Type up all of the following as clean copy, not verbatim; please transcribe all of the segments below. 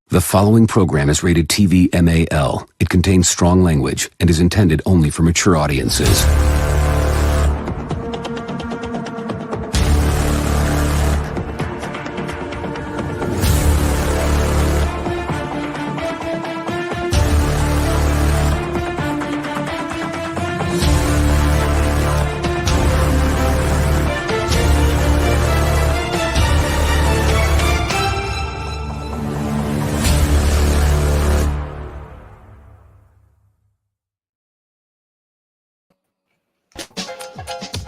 The following program is rated TV MAL. It contains strong language and is intended only for mature audiences.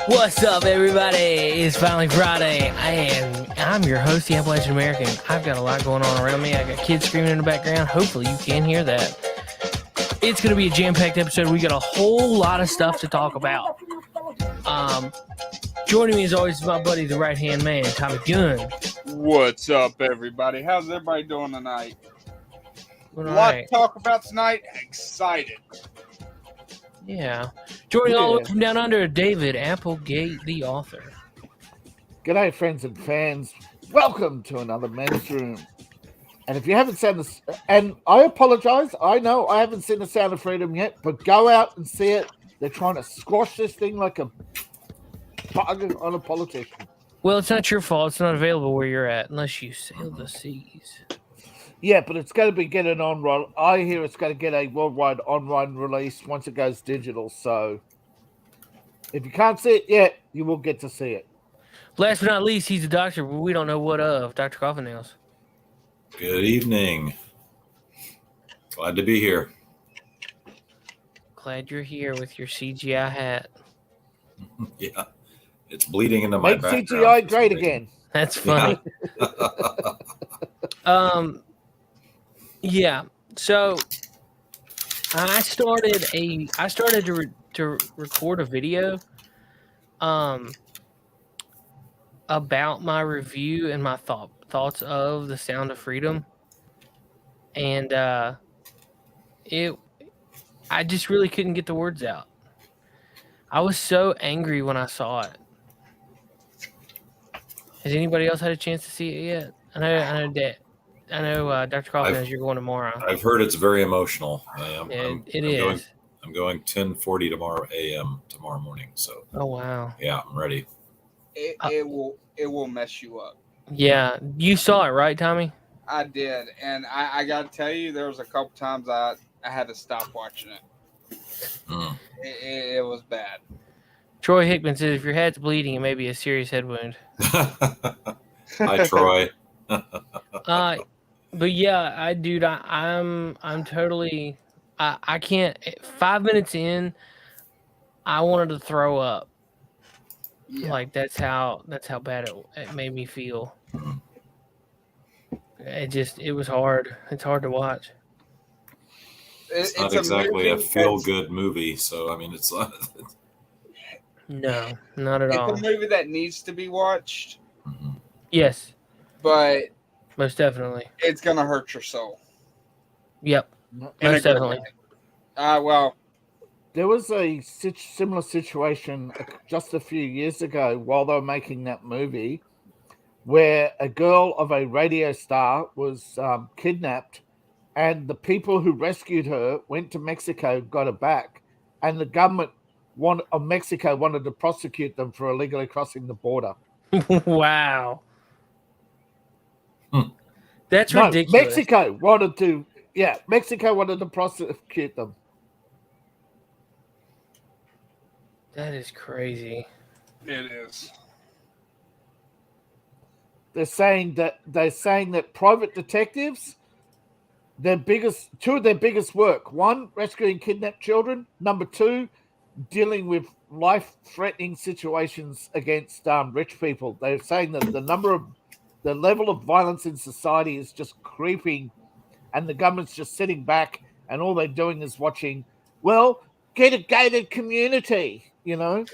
What's up, everybody? It's finally Friday, and I'm your host, the Appalachian American. I've got a lot going on around me. I got kids screaming in the background. Hopefully you can hear that. It's going to be a jam-packed episode. We got a whole lot of stuff to talk about. Joining me, as always, is my buddy, the right-hand man, Tommy Gunn. What's up, everybody? How's everybody doing tonight? A lot to talk about tonight. Excited. Yeah. Joining all the way from down under, David Applegate, the author. G'day, friends and fans. Welcome to another Men's Room. And if you haven't seen this, and I apologize, I know I haven't seen The Sound of Freedom yet, but go out and see it. They're trying to squash this thing like a bug on a politician. Well, it's not your fault. It's not available where you're at unless you sail the seas. Yeah, but it's going to be getting on. I hear it's going to get a worldwide online release once it goes digital. So if you can't see it yet, you will get to see it. Last but not least, he's a doctor, but we don't know what of. Dr. Coffin Nails. Good evening. Glad to be here. Glad you're here with your CGI hat. Yeah, it's bleeding into my background. Make CGI great again. That's funny. Yeah. So I started to record a video about my review and my thoughts of The Sound of Freedom, and I just really couldn't get the words out. I was so angry when I saw it. Has anybody else had a chance to see it yet? I know Dr. Coffin knows you're going tomorrow. I've heard it's very emotional. It is. I'm going 10:40 tomorrow a.m. tomorrow morning. So. Oh wow. Yeah, I'm ready. It will mess you up. Yeah, you saw it, right, Tommy? I did, and I got to tell you, there was a couple times I had to stop watching it. It was bad. Troy Hickman says if your head's bleeding, it may be a serious head wound. Hi, Troy. But yeah, I'm totally. I can't. 5 minutes in, I wanted to throw up. Yeah. Like that's how bad it made me feel. It was hard. It's hard to watch. It's not exactly a feel-good movie, so I mean, it's not. No, not at all. It's a movie that needs to be watched. Mm-hmm. Yes, but most definitely, it's gonna hurt your soul. Yep, most definitely. Well, there was a similar situation just a few years ago while they were making that movie, where a girl of a radio star was kidnapped, and the people who rescued her went to Mexico, got her back, and the government of Mexico wanted to prosecute them for illegally crossing the border. Wow. That's ridiculous. Mexico wanted to prosecute them. That is crazy. It is. They're saying that private detectives, two of their biggest work: one, rescuing kidnapped children; number two, dealing with life-threatening situations against rich people. They're saying that the level of violence in society is just creeping, and the government's just sitting back, and all they're doing is watching. Well, get a gated community, you know?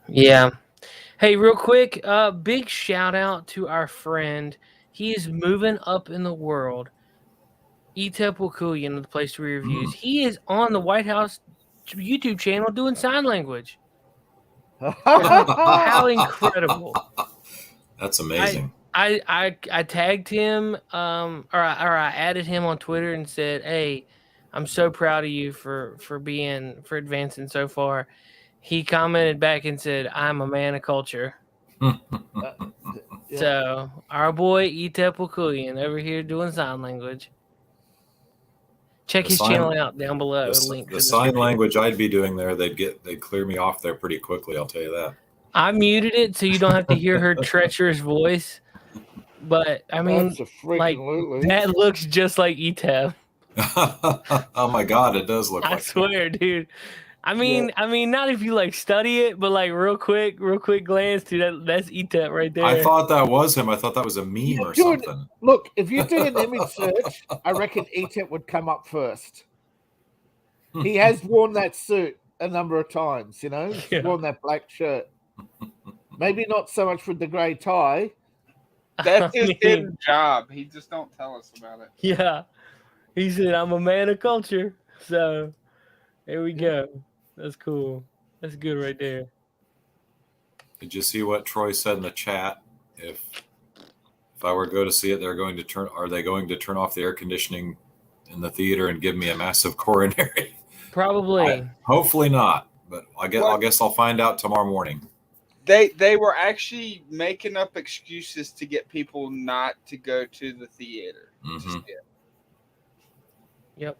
Yeah. Hey, real quick, big shout out to our friend. He is moving up in the world. Etep Wokuian of the Place to Read Reviews. He is on the White House YouTube channel doing sign language. How incredible. That's amazing. I tagged him, or I added him on Twitter and said, "Hey, I'm so proud of you for advancing so far." He commented back and said, "I'm a man of culture." Yeah. So our boy Etep Wokuian over here doing sign language. Check his channel out down below. Link The sign language I'd be doing there, they'd clear me off there pretty quickly. I'll tell you that. I muted it so you don't have to hear her treacherous voice. But I mean, like that looks just like Etep. Oh my god, it does look like I swear, dude. I mean, not if you like study it, but like real quick glance, dude. That's Etep right there. I thought that was him. I thought that was a meme or something. Look, if you did an image search, I reckon Etep would come up first. He has worn that suit a number of times, you know. He's worn that black shirt. Maybe not so much with the grey tie. That's his hidden job. He just don't tell us about it. Yeah. He said, "I'm a man of culture." So there we go. That's cool. That's good right there. Did you see what Troy said in the chat? If I were to go to see it, are they going to turn off the air conditioning in the theater and give me a massive coronary? Probably. Hopefully not, but I guess I'll find out tomorrow morning. They were actually making up excuses to get people not to go to the theater. Mm-hmm. Yep.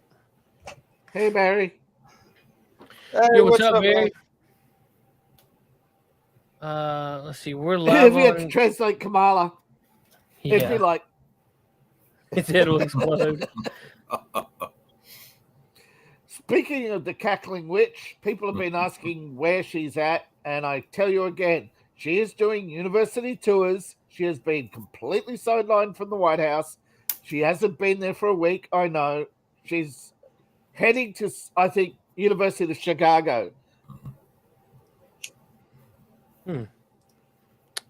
Hey, Barry. Hey, Yo, what's up, Barry? Let's see. We're live. If we had to translate Kamala, it'd be like, his head will explode. Speaking of the cackling witch, people have been asking where she's at, and I tell you again, she is doing university tours. She has been completely sidelined from the White House. She hasn't been there for a week. I know. She's heading to, I think, University of Chicago.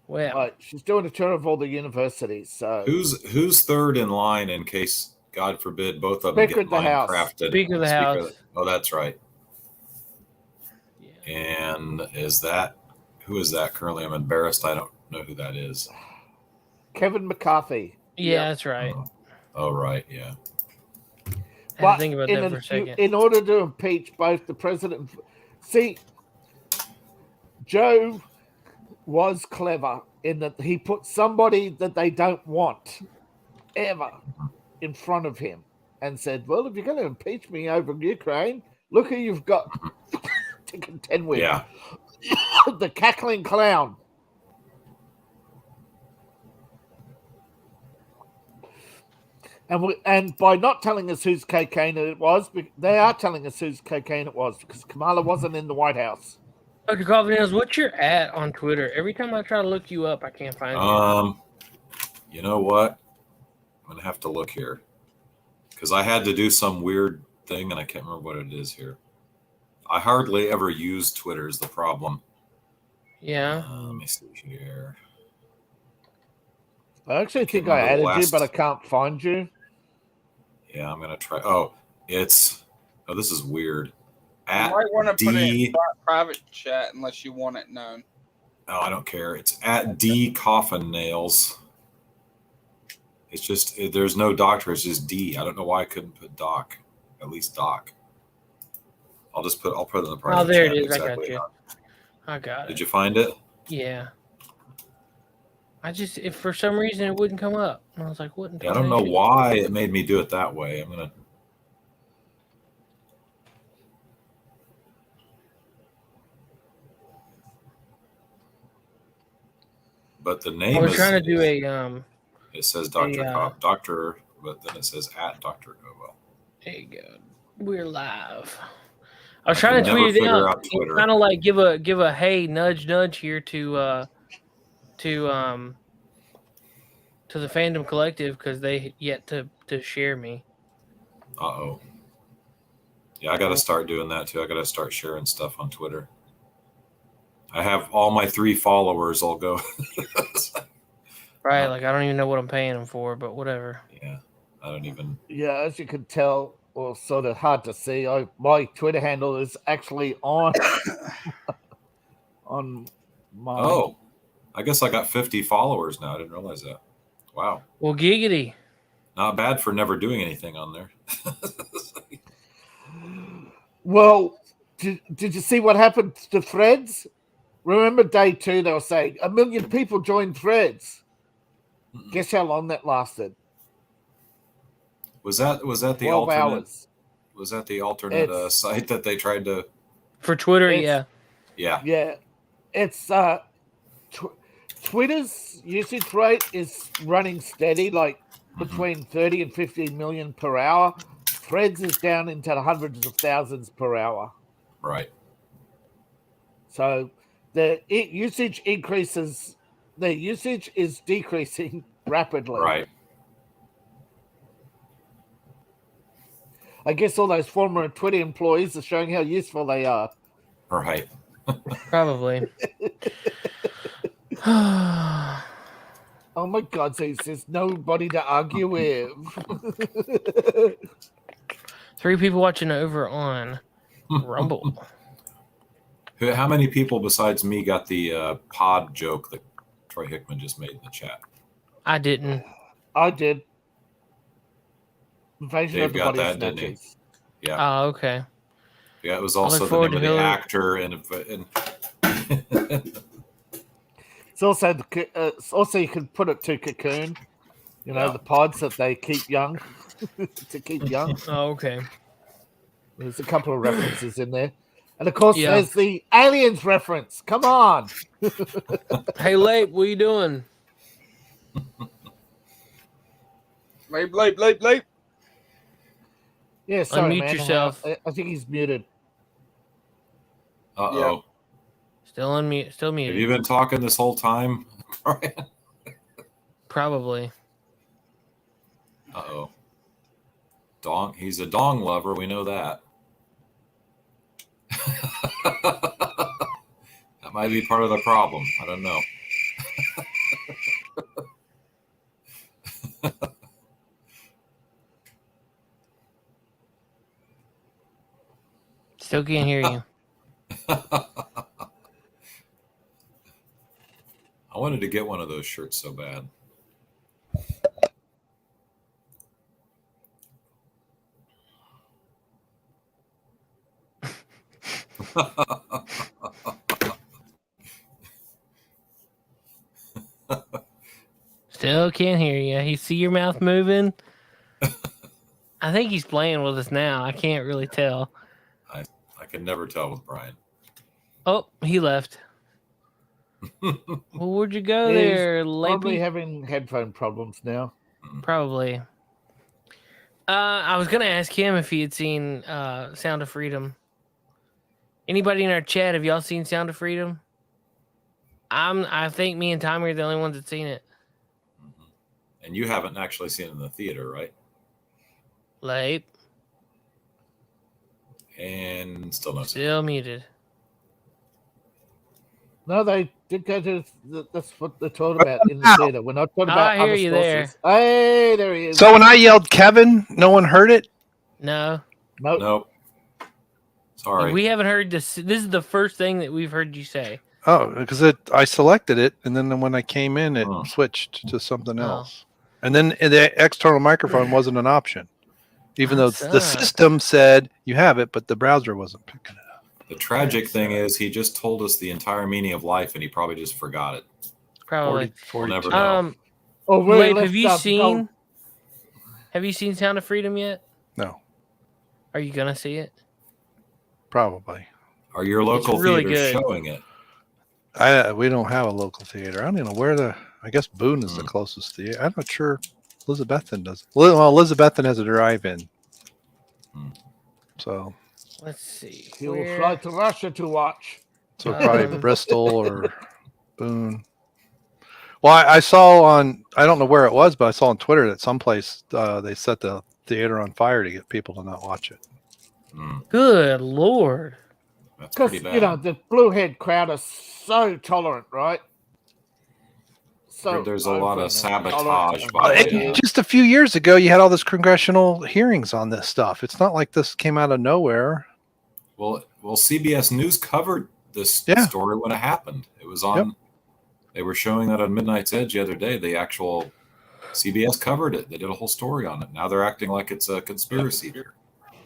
Well, she's doing a tour of all the universities. So who's third in line in case, God forbid, both of them get Minecrafted? Speaker of the House. Oh, that's right. Yeah. And who is that currently? I'm embarrassed. I don't know who that is. Kevin McCarthy. Yeah, that's right. Oh, right. Yeah. I had to think about that for a second. In order to impeach both the president, see, Joe was clever in that he put somebody that they don't want ever in front of him and said, well, if you're going to impeach me over Ukraine, look who you've got to contend with. Yeah. The cackling clown. And by not telling us whose cocaine it was, they are telling us whose cocaine it was because Kamala wasn't in the White House. Dr. Coffee, what's your @ on Twitter? Every time I try to look you up, I can't find you. You know what? I'm going to have to look here because I had to do some weird thing and I can't remember what it is here. I hardly ever use Twitter is the problem. Yeah. Let me see here. I actually think I added you, but I can't find you. Yeah, I'm going to try. This is weird. You might want to put it in private chat unless you want it known. Oh, I don't care. It's @D Coffin Nails. It's just there's no doctor. It's just D. I don't know why I couldn't put Doc. At least Doc. I'll put it in the private chat. Oh, there it is. I got you. I got it. Did you find it? Yeah. If for some reason it wouldn't come up, and I was like, "What?" I don't know why it made me do it that way. I'm gonna. But the name. I was trying to do It says Doctor, but then it says @Dr. Gobo. There you go. We're live. I was trying to tweet it out. Kind of like give a hey nudge here to the Fandom Collective because they yet to share me. Uh-oh. Yeah, I got to start doing that too. I got to start sharing stuff on Twitter. I have all my 3 followers all go. Right, like I don't even know what I'm paying them for, but whatever. Yeah, I don't even. Yeah, as you can tell, or sort of hard to see, my Twitter handle is actually on my. Oh, I guess I got 50 followers now. I didn't realize that. Wow. Well, giggity. Not bad for never doing anything on there. Well, did you see what happened to Threads? Remember day 2, they were saying 1 million people joined Threads. Guess how long that lasted? Was that the 12 alternate? hours. Was that the alternate site that they tried to? For Twitter, It's- yeah. Yeah. It's Twitter's usage rate is running steady, like between 30 and 50 million per hour. Threads is down into the hundreds of thousands per hour. Right. So the usage increases. The usage is decreasing rapidly. Right. I guess all those former Twitter employees are showing how useful they are. Right. Probably. Oh my God! So there's nobody to argue with. 3 people watching over on Rumble. How many people besides me got the pod joke that Troy Hickman just made in the chat? I didn't. I did. Invasion Dave of the got Body that, didn't he? Snatchers. Yeah. Oh, okay. Yeah, it was also the forward name of to the Hillary. actor and It's also you can put it to Cocoon. You know, Yeah. the pods that they keep young to keep young. Oh, okay. There's a couple of references in there, and of course, Yeah. there's the aliens reference. Come on. Hey, Late, what you doing? Leap. Yeah, sorry, Unmute man. yourself. I think he's muted. uh-oh. Still unmute. Still Have you muted. been talking this whole time, Brian? Probably. Uh-oh. Dong. He's a dong lover. We know that. That might be part of the problem. I don't know. Still can't hear you. I wanted to get one of those shirts so bad. Still can't hear you. You see your mouth moving? I think he's playing with us now. I can't really tell. I can never tell with Brian. Oh, he left. Well, where'd you go He's there, Probably Lapey? having headphone problems now. Probably. I was gonna ask him if he had seen Sound of Freedom. Anybody in our chat, have y'all seen Sound of Freedom? I think me and Tommy are the only ones that seen it. And you haven't actually seen it in the theater, right? Lape. And still no. Still muted. No, they did go to. That's what they're talking about in the theater. We're not talking about I hear other you sources. Hey, there he is. So when I yelled Kevin, no one heard it? No. Nope. Nope. Sorry. We haven't heard this. This is the first thing that we've heard you say. Oh, because I selected it, and then when I came in, it Oh. switched to something Oh. else. And then the external microphone wasn't an option, even though That the sucks. system said you have it, but the browser wasn't picking it up. The tragic thing is he just told us the entire meaning of life and he probably just forgot it. Probably. 40, We'll never 42. know. Oh, really? Lape, have you Let's, seen? Have you seen Sound of Freedom yet? No, Are you gonna see it? probably. Are your local really theaters good. showing it? We don't have a local theater. I don't even know where I guess Boone is the closest theater. I'm not sure Elizabethton does. Well, Elizabethton has a drive-in. Hmm. So Let's see. He will Where- fly to Russia to watch. probably Um, Bristol or Boone. Well, I saw I don't know where it was, but I saw on Twitter that someplace they set the theater on fire to get people to not watch it. Good Lord. That's Because, pretty bad. you know, the bluehead crowd are so tolerant, right? So There's a lot of open and sabotage tolerant. by And the- just a few years ago, you had all this congressional hearings on this stuff. It's not like this came out of nowhere. Well, CBS News covered this Yeah. story when it happened. It was on. They were showing that on Midnight's Edge the other day. The actual CBS covered it. They did a whole story on it. Now they're acting like it's a conspiracy theory.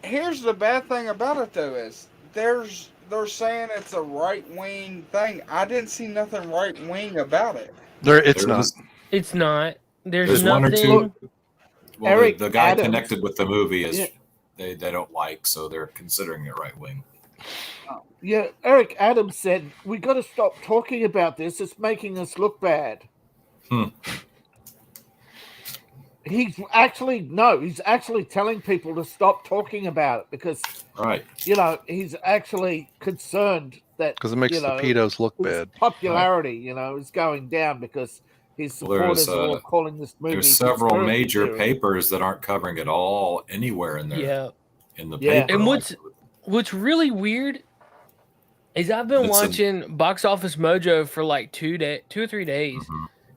Here's the bad thing about it, though, is they're saying it's a right-wing thing. I didn't see nothing right-wing about it. It's There not. is- It's not. There's There's one or nothing. two. Well, Eric the guy Adams. connected with the movie is Yeah. they don't like, so they're considering it right wing. Yeah, Eric Adams said, we got to stop talking about this. It's making us look bad. He's actually telling people to stop talking about it because, Right. he's actually concerned that Because it makes the pedos look his bad. popularity, is going down because his supporters are all calling this movie. There's several conspiracy major theory. papers that aren't covering it all anywhere in there. Yeah. In the Yeah. paper. And what's really weird is I've been watching Box Office Mojo for like 2 or 3 days.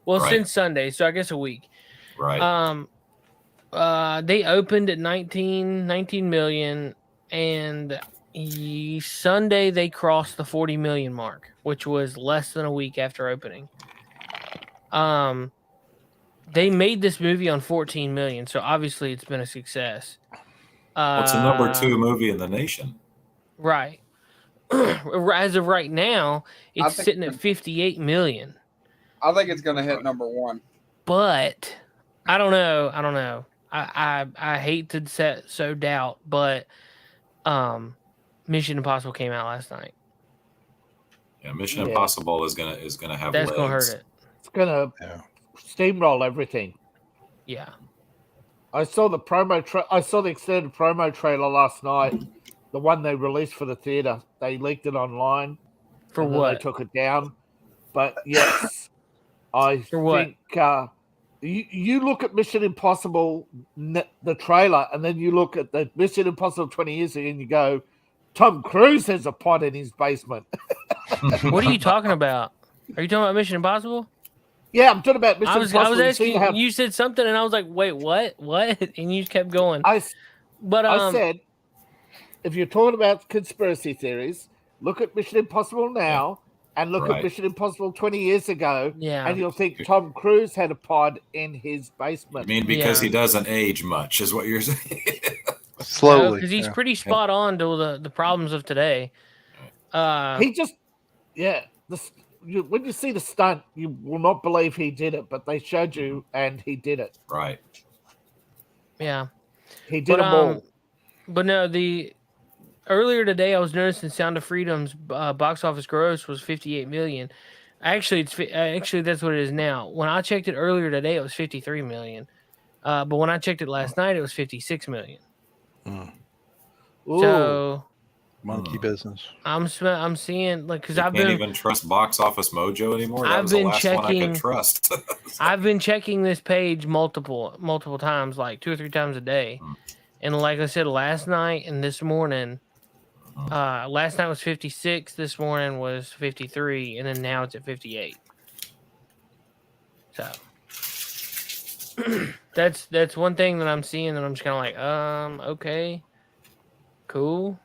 Well, Right. since Sunday, so I guess a week. Right. They opened at 19 million, and Sunday they crossed the 40 million mark, which was less than a week after opening. They made this movie on 14 million, so obviously it's been a success. What's the number 2 movie in the nation? Right. As of right now, it's sitting at 58 million. I think it's going to hit number 1. But I don't know. I hate to sow doubt, but Mission Impossible came out last night. Yeah, Mission Impossible is gonna have That's legs. gonna hurt it. It's gonna steamroll everything. Yeah. I saw the I saw the extended promo trailer last night. The one they released for the theater. They leaked it online. For and then what? They took it down. But yes, I think you look at Mission Impossible, the trailer, and then you look at the Mission Impossible 20 years ago, and you go, Tom Cruise has a pod in his basement. What are you talking about? Are you talking about Mission Impossible? Yeah, I'm talking about Mission Impossible. I was asking. You said something, and I was like, "Wait, what? What?" And you just kept going. I said, if you're talking about conspiracy theories, look at Mission Impossible now, and look at Mission Impossible 20 years ago, and you'll think Tom Cruise had a pod in his basement. I mean, because he doesn't age much, is what you're saying. Slowly, because he's pretty spot on to the problems of today. He just, when you see the stunt, you will not believe he did it, but they showed you, and he did it. Right. Yeah. He did them all. But no, earlier today I was noticing Sound of Freedom's box office gross was 58 million. Actually, that's what it is now. When I checked it earlier today, it was 53 million. But when I checked it last night, it was 56 million. So monkey business. I'm seeing because I can't even trust Box Office Mojo anymore. That was the last one I could trust. I've been checking this page multiple times, like 2 or 3 times a day, and like I said, last night and this morning. Last night was 56. This morning was 53, and then now it's at 58. So that's one thing that I'm seeing that I'm just kind of like, okay, cool.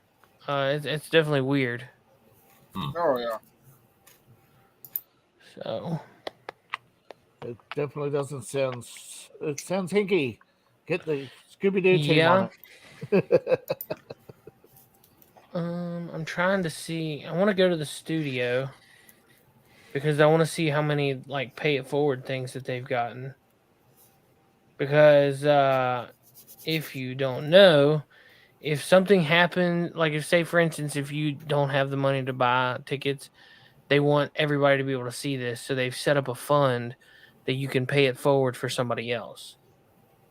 It's definitely weird. Oh yeah. So it definitely doesn't sound. It sounds hinky. Get the Scooby-Doo team on it. I'm trying to see. I want to go to the studio because I want to see how many like pay it forward things that they've gotten. Because if you don't know, if something happened, like if say for instance, if you don't have the money to buy tickets, they want everybody to be able to see this, so they've set up a fund that you can pay it forward for somebody else.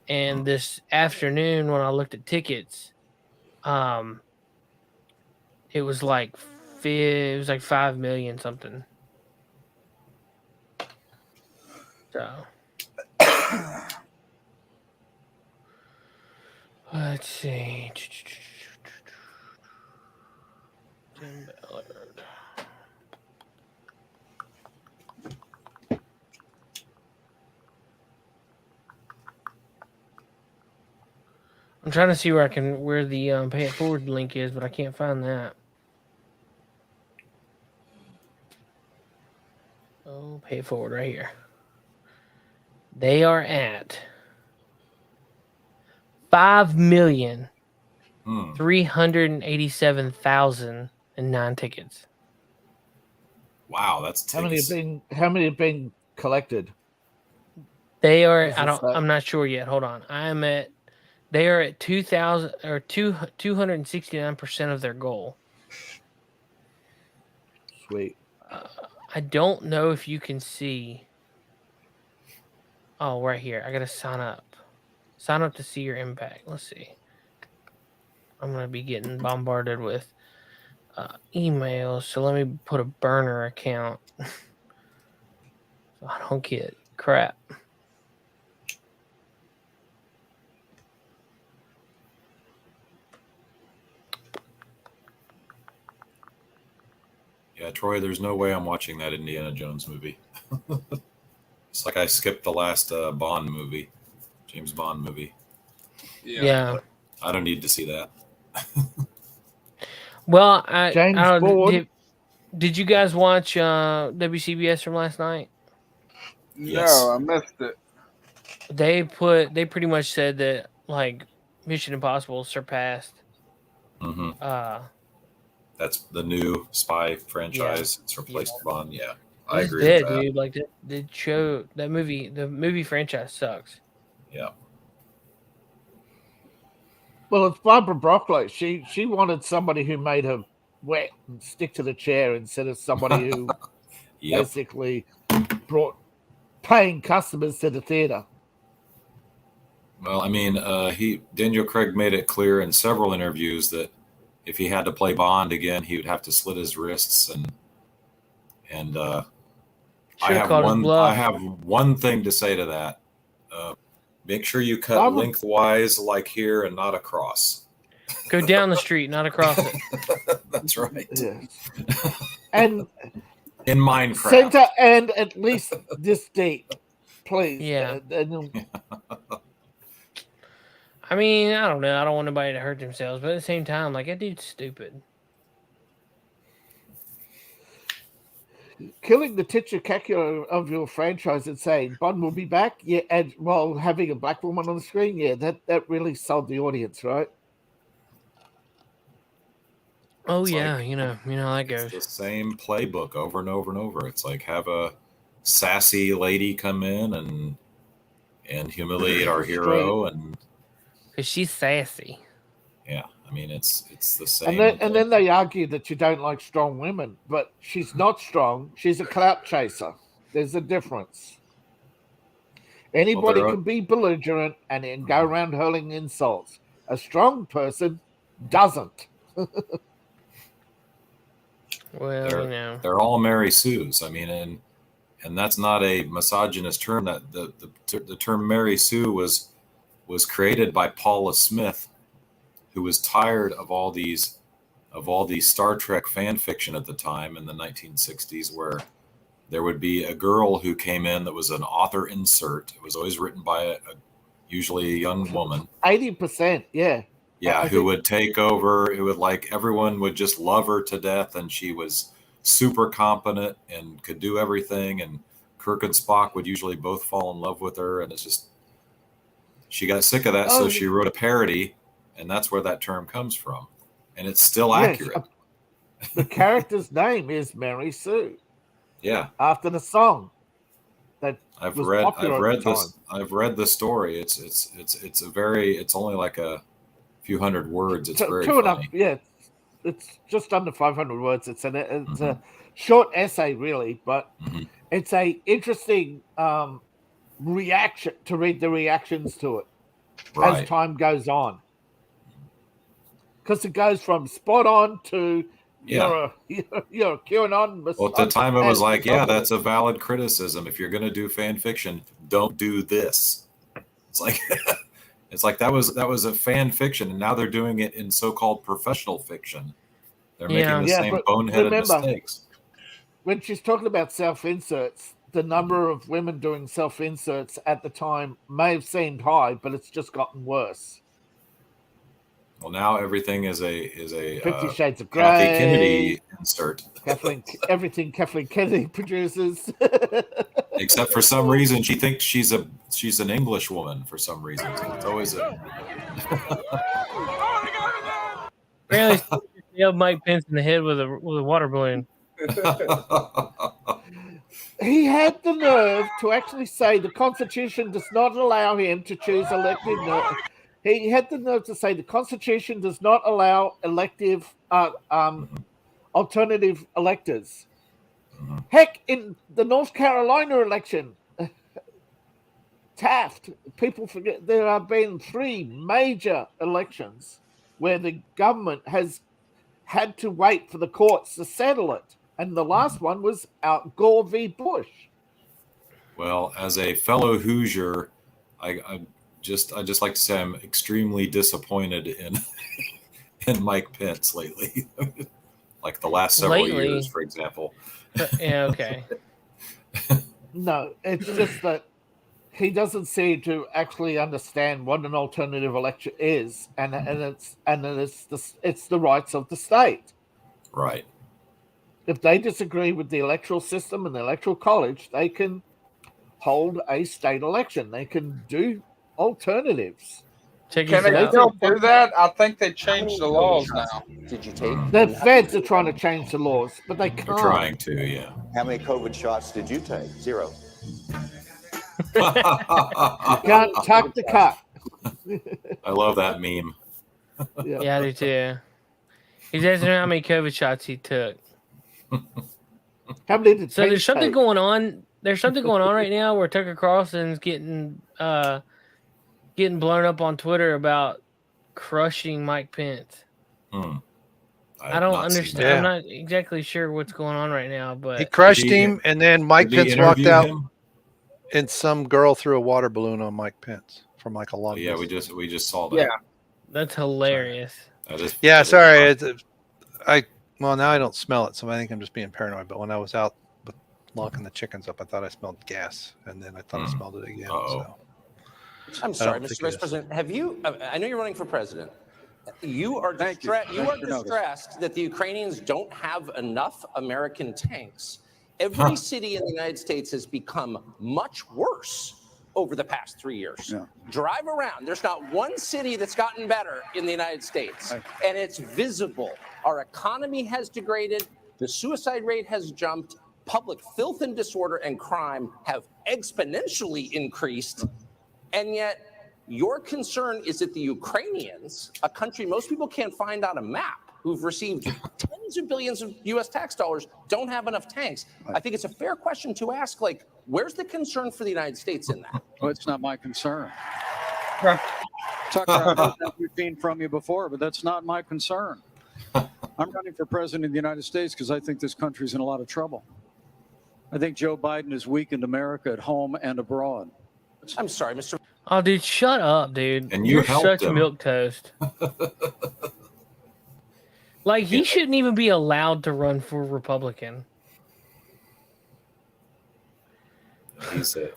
And this afternoon, when I looked at tickets, it was like 5 million something. So let's see. Tim Ballard. I'm trying to see where the pay it forward link is, but I can't find that. Oh, pay it forward right here. They are at 5,387,009 tickets. Wow, that's How many tickets. have been collected? They are. Does it say? I'm not sure yet. Hold on. They are at 2,000 or 269% of their goal. Sweet. I don't know if you can see. Oh, right here. I gotta sign up. Sign up to see your impact. Let's see. I'm gonna be getting bombarded with emails, so let me put a burner account so I don't get crap. Yeah, Troy, there's no way I'm watching that Indiana Jones movie. It's like I skipped the last Bond movie, James Bond movie. Yeah. I don't need to see that. Well, James I don't. Bond. Did you guys watch WCBS from last night? Yes. No, I missed it. They pretty much said that like Mission Impossible surpassed. Mm-hmm. That's the new spy franchise. It's replaced Bond. Yeah, I It's agree dead, with that. dude. Like the movie franchise sucks. Yeah. Well, it's Barbara Broccoli. She wanted somebody who made her wet and stick to the chair instead of somebody who basically brought paying customers to the theater. Well, I mean, Daniel Craig made it clear in several interviews that if he had to play Bond again, he would have to slit his wrists and I have one thing to say to that. Make sure you cut lengthwise like here and not across. Go down the street, not across it. That's right. Yeah. And in Minecraft. Center and at least this deep, please. Yeah. I mean, I don't know. I don't want anybody to hurt themselves, but at the same time, like, that dude's stupid. Killing the titular of your franchise and saying Bond will be back, yeah, and while having a black woman on the screen, yeah, that really sold the audience, right? Oh it's yeah, like, you know how that goes. It's the same playbook over and over and over. It's like have a sassy lady come in and humiliate our hero, and because she's sassy. Yeah, I mean it's the same. And then they argue that you don't like strong women, but she's not strong. She's a clout chaser. There's a difference. Anybody can be belligerent and then go around hurling insults. A strong person doesn't. Well, they're all Mary Sues. I mean, and that's not a misogynist term. That the term Mary Sue was created by Paula Smith, who was tired of all these Star Trek fan fiction at the time in the 1960s, where there would be a girl who came in that was an author insert. It was always written by usually a young woman. 80%, yeah. Yeah, who would take over. It would everyone would just love her to death, and she was super competent and could do everything. And Kirk and Spock would usually both fall in love with her, and it's just she got sick of that, so she wrote a parody, and that's where that term comes from, and it's still accurate. The character's name is Mary Sue. Yeah, after the song. I've read the story. It's only like a few hundred words. It's very funny. Yeah, it's just under 500 words. It's a short essay, really, but it's a interesting reaction to read the reactions to it as time goes on, because it goes from spot on to you're a QAnon. Well, at the time it was like, that's a valid criticism. If you're going to do fan fiction, don't do this. It's like it's like that was a fan fiction, and now they're doing it in so-called professional fiction. They're making the same boneheaded mistakes. When she's talking about self-inserts, the number of women doing self-inserts at the time may have seemed high, but it's just gotten worse. Well, now everything is a 50 Shades of Grey, Kathy Kennedy insert. Everything Kathleen Kennedy produces. Except for some reason, she thinks she's an English woman for some reason. So it's always a. Apparently, nailed Mike Pence in the head with a water balloon. He had the nerve to actually say the Constitution does not allow him to choose elected. He had the nerve to say the Constitution does not allow elective, alternative electors. Heck, in the North Carolina election, Taft, people forget there have been 3 major elections where the government has had to wait for the courts to settle it. And the last one was Gore v. Bush. Well, as a fellow Hoosier, I just like to say I'm extremely disappointed in Mike Pence lately. Like the last several years, for example. Yeah, okay. No, it's just that he doesn't seem to actually understand what an alternative election is, and it's the rights of the state. Right. If they disagree with the electoral system and the electoral college, they can hold a state election. They can do alternatives. Can they still do that? I think they changed the laws now. Did you take? The feds are trying to change the laws, but they can't. They're trying to, yeah. How many COVID shots did you take? 0. You can't tuck the cut. I love that meme. Yeah, I do too. He's asking how many COVID shots he took. How many did So there's something going on. There's something going on right now where Tucker Carlson's getting blown up on Twitter about crushing Mike Pence. I don't understand. Yeah. I'm not exactly sure what's going on right now, but He crushed him, and then Mike Did he Pence walked interview out, him? and some girl threw a water balloon on Mike Pence from like a long Yeah, distance. we just saw that. Yeah. that's hilarious. Yeah, sorry. Well, now I don't smell it, so I think I'm just being paranoid. But when I was out with locking the chickens up, I thought I smelled gas, and then I thought I smelled it again. So. I'm sorry, Mr. Vice President. Have you? I know you're running for president. You are distressed that the Ukrainians don't have enough American tanks. Every city in the United States has become much worse over the past 3 years. Yeah. Drive around. There's not one city that's gotten better in the United States, and it's visible. Our economy has degraded. The suicide rate has jumped. Public filth and disorder and crime have exponentially increased. And yet your concern is that the Ukrainians, a country most people can't find on a map, who've received tens of billions of U.S. tax dollars, don't have enough tanks. I think it's a fair question to ask, like, where's the concern for the United States in that? Well, it's not my concern. Tucker, I've heard that routine from you before, but that's not my concern. I'm running for president of the United States because I think this country's in a lot of trouble. I think Joe Biden has weakened America at home and abroad. I'm sorry, Mr. Oh, dude, shut up, dude. And you're such him. milquetoast. Like, he shouldn't even be allowed to run for Republican.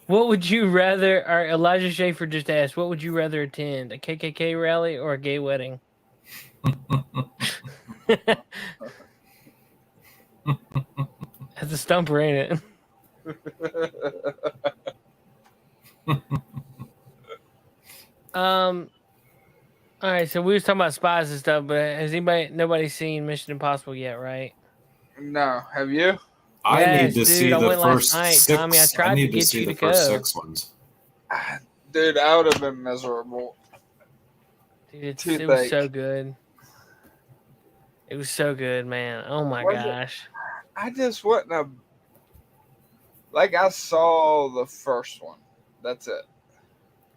What would you rather, or Elijah Schaefer just asked, what would you rather attend, a KKK rally or a gay wedding? That's a stumper, ain't it? All right, so we was talking about spies and stuff, but has nobody seen Mission Impossible yet, right? No, have you? I need to see I the went first last night, 6. Tommy. I tried to get you to go. First 6 ones. Dude, I would have been miserable. Dude, it was so good. It was so good, man. Oh my gosh. I just wouldn't have. Like, I saw the first one. That's it.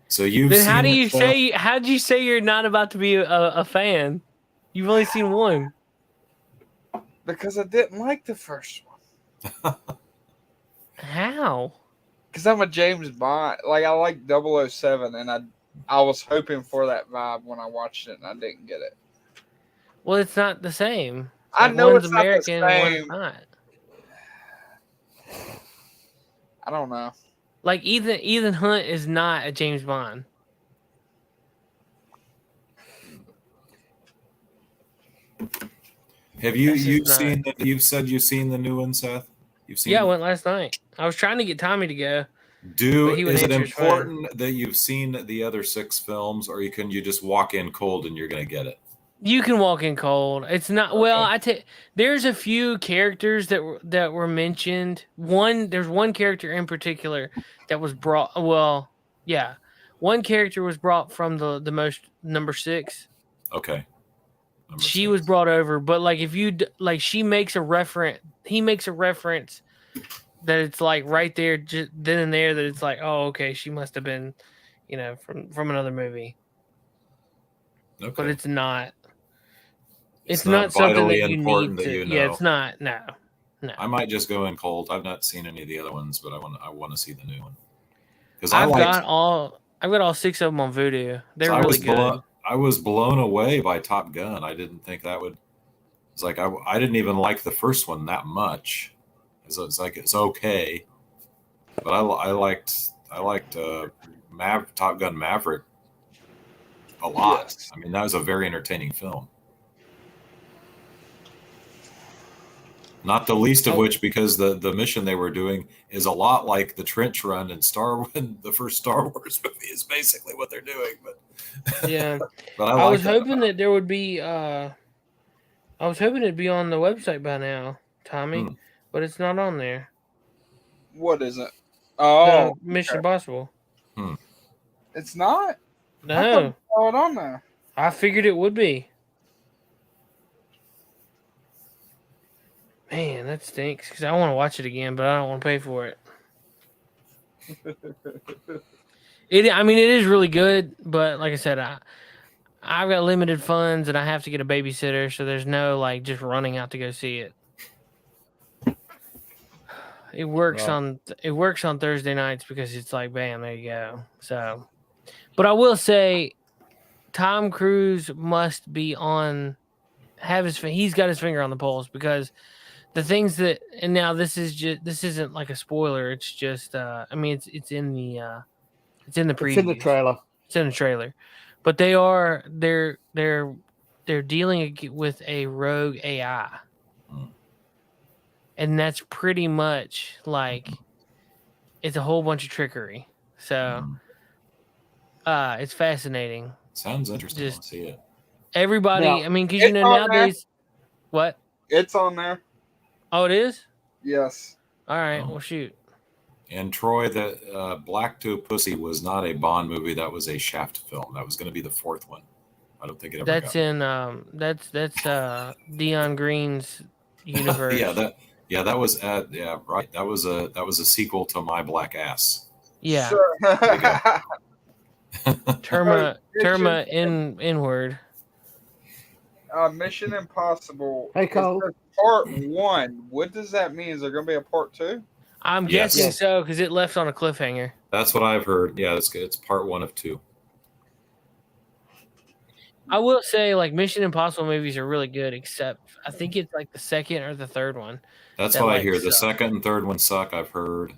So you've then seen how do you it, say? How'd you say you're not about to be a fan? You've only seen one. Because I didn't like the first one. How? Because I'm a James Bond. Like, I like 007, and I was hoping for that vibe when I watched it, and I didn't get it. Well, it's not the same. I know one's it's American, not the one's same. not. I don't know. Like Ethan Hunt is not a James Bond. Have you seen? You've said you've seen the new one, Seth? You've seen? Yeah, I went last night. I was trying to get Tommy to go. Is it important that you've seen the other 6 films, or can you just walk in cold and you're going to get it? You can walk in cold. It's not well. There's a few characters that were mentioned. There's one character in particular that was brought. Well, yeah, one character was brought from the most number 6. Okay. She was brought over, but like if you like, she makes a reference. He makes a reference that it's like right there, just then and there. That it's like, oh, okay, she must have been, from another movie. Okay. But it's not. It's not something that you important need to. that you know. Yeah, it's not. No. I might just go in cold. I've not seen any of the other ones, but I want to see the new one. Because I've got all 6 of them on Vudu. They're really good. I was blown away by Top Gun. I didn't think that would. It's like I didn't even like the first one that much. It's like it's okay, but I liked Top Gun Maverick a lot. Yes. I mean, that was a very entertaining film. Not the least of which because the mission they were doing is a lot like the trench run in the first Star Wars movie is basically what they're doing. But yeah, but I was hoping that there would be. I was hoping it'd be on the website by now, Tommy, but it's not on there. What is it? Oh, Mission Impossible. It's not. No, I thought I saw it on there. I figured it would be. Man, that stinks because I want to watch it again, but I don't want to pay for it. It is really good, but like I said, I've got limited funds and I have to get a babysitter, so there's no like just running out to go see it. It works on Thursday nights because it's like bam, there you go. So, but I will say, Tom Cruise must be he's got his finger on the pulse because. The things that, and now this isn't like a spoiler. It's just, it's in the preview. It's in the trailer. It's in the trailer, but they're dealing with a rogue AI, and that's pretty much like it's a whole bunch of trickery. So, it's fascinating. Sounds interesting. I'll see it. Everybody, because nowadays, what? It's on there. Oh, it is? Yes. All right. Well, shoot. And Troy, the Black to Pussy was not a Bond movie. That was a Shaft film. That was going to be the 4th one. I don't think it ever That's got that's Dion Green's universe. that was right. That was a sequel to My Black Ass. Yeah. Sure. Terma inward. Mission Impossible. Hey, Cole. Part 1. What does that mean? Is there going to be a part 2? I'm guessing so because it left on a cliffhanger. That's what I've heard. Yeah, it's good. It's part 1 of 2. I will say, like, Mission Impossible movies are really good, except I think it's like the 2nd or the 3rd one. That's what I hear. The 2nd and 3rd one suck. I've heard.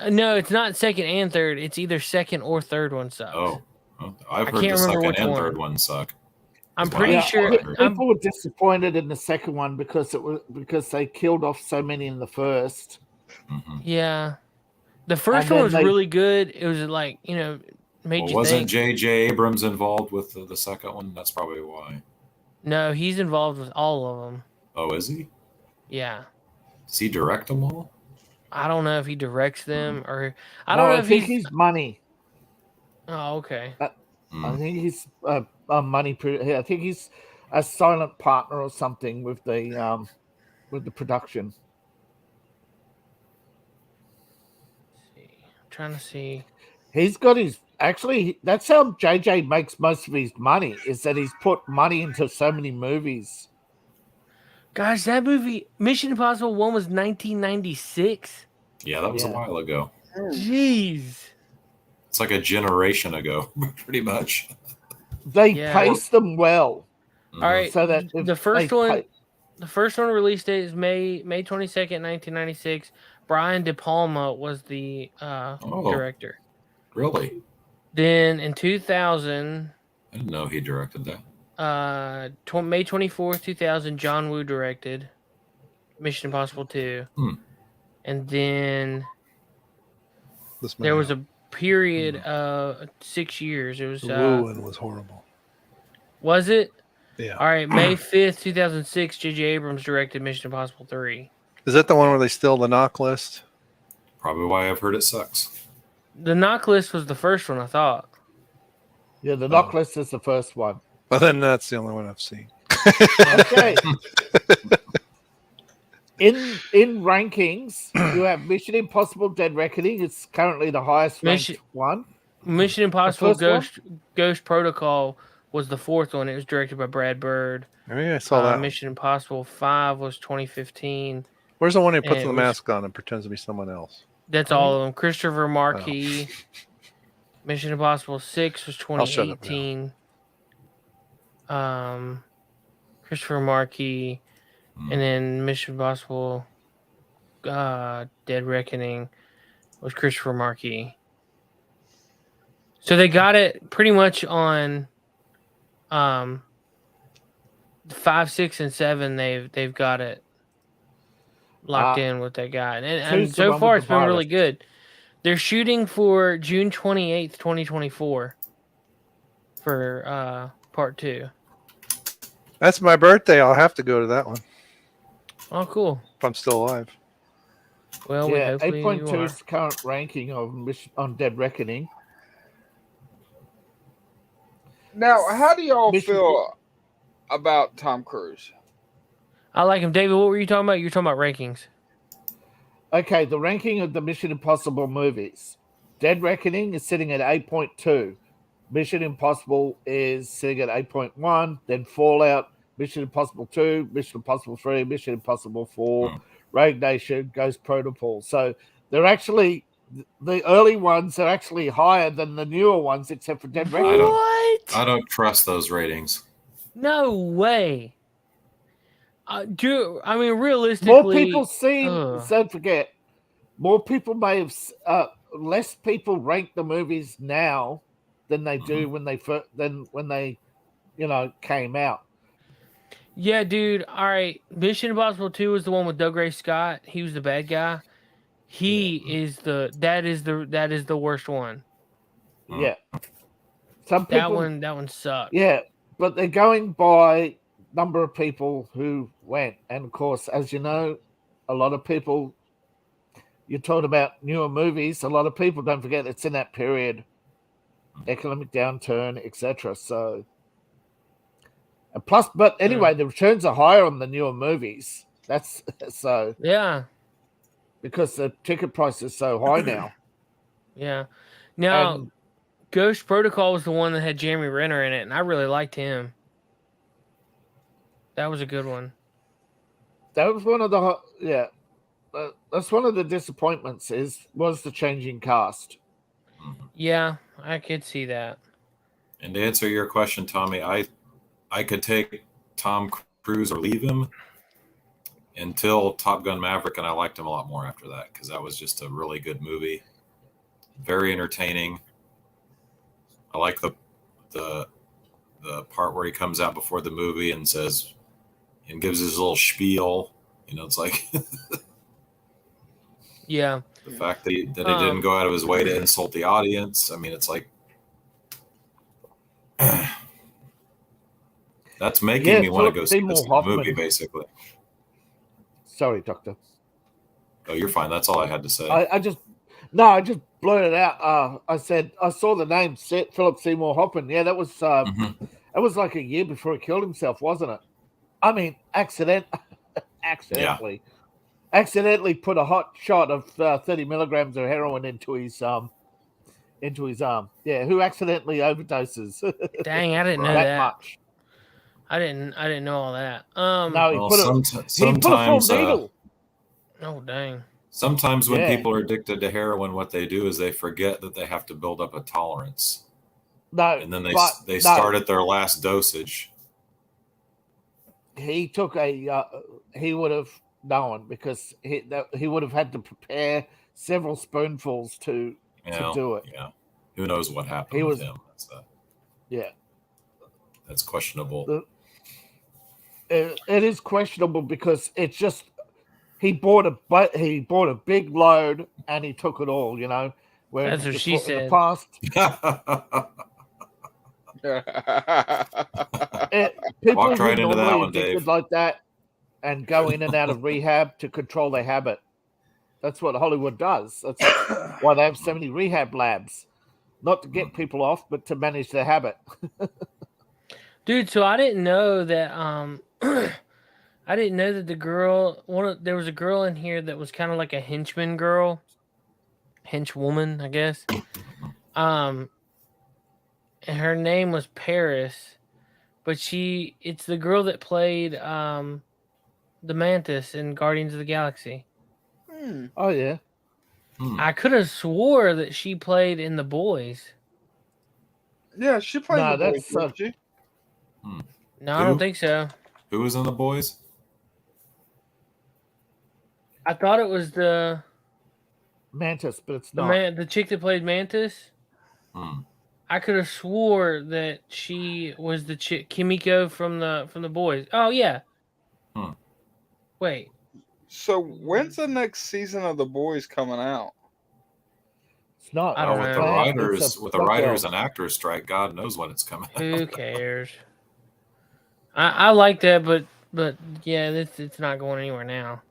No, it's not 2nd and 3rd. It's either 2nd or 3rd one sucks. Oh, I've heard the 2nd and 3rd one suck. I'm pretty sure people were disappointed in the 2nd one because they killed off so many in the 1st. Mm-hmm. Yeah, the 1st one was really good. It was like made you wasn't think. J.J. Abrams involved with the 2nd one? That's probably why. No, he's involved with all of them. Oh, is he? Yeah. Does he direct them all? I don't know if he directs them or I don't know if he's money. Oh, okay. I think he's a money. I think he's a silent partner or something with the production. I'm trying to see. He's got his actually. That's how JJ makes most of his money. Is that he's put money into so many movies. Gosh, that movie Mission Impossible 1 was 1996. Yeah, that was a while ago. Jeez. It's like a generation ago, pretty much. They pace them well. All right. So that the first one release date is May 22nd, 1996. Brian De Palma was the director. Really? Then in 2000, I didn't know he directed that. May 24th, 2000, John Woo directed Mission Impossible 2. And then This There may was not. a period 6 years. It was The Woo one was horrible. was it? Yeah. All right, May 5th, 2006, J.J. Abrams directed Mission Impossible 3. Is that the one where they steal the knock list? Probably why I've heard it sucks. The knock list was the first one, I thought. Yeah, the knock list is the first one. Well, then that's the only one I've seen. Okay. In rankings, you have Mission Impossible: Dead Reckoning. It's currently the highest ranked one. Mission Impossible first Ghost Protocol was the fourth one. It was directed by Brad Bird. Maybe I saw that. Mission Impossible 5 was 2015. Where's the one he puts and the it was- mask on and pretends to be someone else? That's all of them. Christopher Marquis. Mission Impossible 6 was I'll shut up 2018. Christopher Marquis. And then Mission Impossible Dead Reckoning was Christopher Marquis. So they got it pretty much on 5, 6, and 7. They've got it locked in with that guy. And Who's the so one far with it's the been really virus? good. They're shooting for June 28th, 2024 for part 2. That's my birthday. I'll have to go to that one Oh, cool. if I'm still alive. Well, Yeah, hopefully 8.2 you is the current ranking of on Dead Reckoning. Now, how do y'all Mission- feel about Tom Cruise? I like him. David, what were you talking about? You're talking about rankings. Okay, the ranking of the Mission Impossible movies. Dead Reckoning is sitting at 8.2. Mission Impossible is sitting at 8.1. Then Fallout, Mission Impossible 2, Mission Impossible 3, Mission Impossible 4, Rogue Nation, Ghost Protocol. So they're actually, the early ones are actually higher than the newer ones, except for Dead Reckoning. I don't trust those ratings. No way. I mean, realistically, More people seen, don't forget, more people may have, less people rank the movies now than they do when they came out. Yeah, dude. All right. Mission Impossible 2 was the one with Doug Ray Scott. He was the bad guy. That is the worst one. Yeah. Some people, That one sucked. yeah, but they're going by number of people who went. And of course, as you know, a lot of people, you talked about newer movies, a lot of people, don't forget, it's in that period, economic downturn, etc. So, and plus, but anyway, the returns are higher on the newer movies. That's so, Yeah. because the ticket price is so high now. Yeah. Now, And Ghost Protocol was the one that had Jeremy Renner in it, and I really liked him. That was a good one. that was one of the, that's one of the disappointments was the changing cast. Yeah, I could see that. And to answer your question, Tommy, I could take Tom Cruise or leave him until Top Gun Maverick, and I liked him a lot more after that because that was just a really good movie, very entertaining. I like the part where he comes out before the movie and says and gives his little spiel. You know, it's like Yeah. the fact that he didn't go out of his way to insult the audience. I mean, it's like that's making me want to go see this movie, basically. Sorry, Doctor. Oh, you're fine. That's all I had to say. I just blurted out. I said I saw the name Philip Seymour Hoffman. Yeah, that was that was like a year before he killed himself, wasn't it? I mean, accidentally put a hot shot of 30 milligrams of heroin into his arm. Yeah, who accidentally overdoses? Dang, I didn't know that that. much. I didn't know all that. No, he Well, put a sometimes full needle. Oh dang. Sometimes when Yeah. people are addicted to heroin, what they do is they forget that they have to build up a tolerance, No, and then they no. start at their last dosage. He took he would have known because he would have had to prepare several spoonfuls to do it. Yeah, who knows what happened He with was- him? Yeah, That's questionable. it is questionable because it's just he bought a big load and he took it all. You know, Where That's what she in the said. past, people Walked right who into that normally one, addicted Dave. like that and go in and out of rehab to control their habit. That's what Hollywood does. That's why they have so many rehab labs. Not to get people off, but to manage their habit. Dude, so I didn't know that I didn't know that the girl there was a girl in here that was kind of like a henchman girl. Henchwoman, I guess. And her name was Paris, but it's the girl that played the Mantis in Guardians of the Galaxy. Oh yeah. I could have swore that she played in The Boys. Yeah, she played No, the boys, that's didn't she? No, I don't think so. Who was in The Boys? I thought it was the Mantis, but it's not. the chick that played Mantis. I could have swore that she was the chick Kimiko from the Boys. Oh yeah. Wait. So when's the next season of The Boys coming out? It's not. I don't with know. the writers, It's a with the fuck writers off. and actors strike, God knows when it's coming out. Who cares? I like that, but yeah, it's not going anywhere now.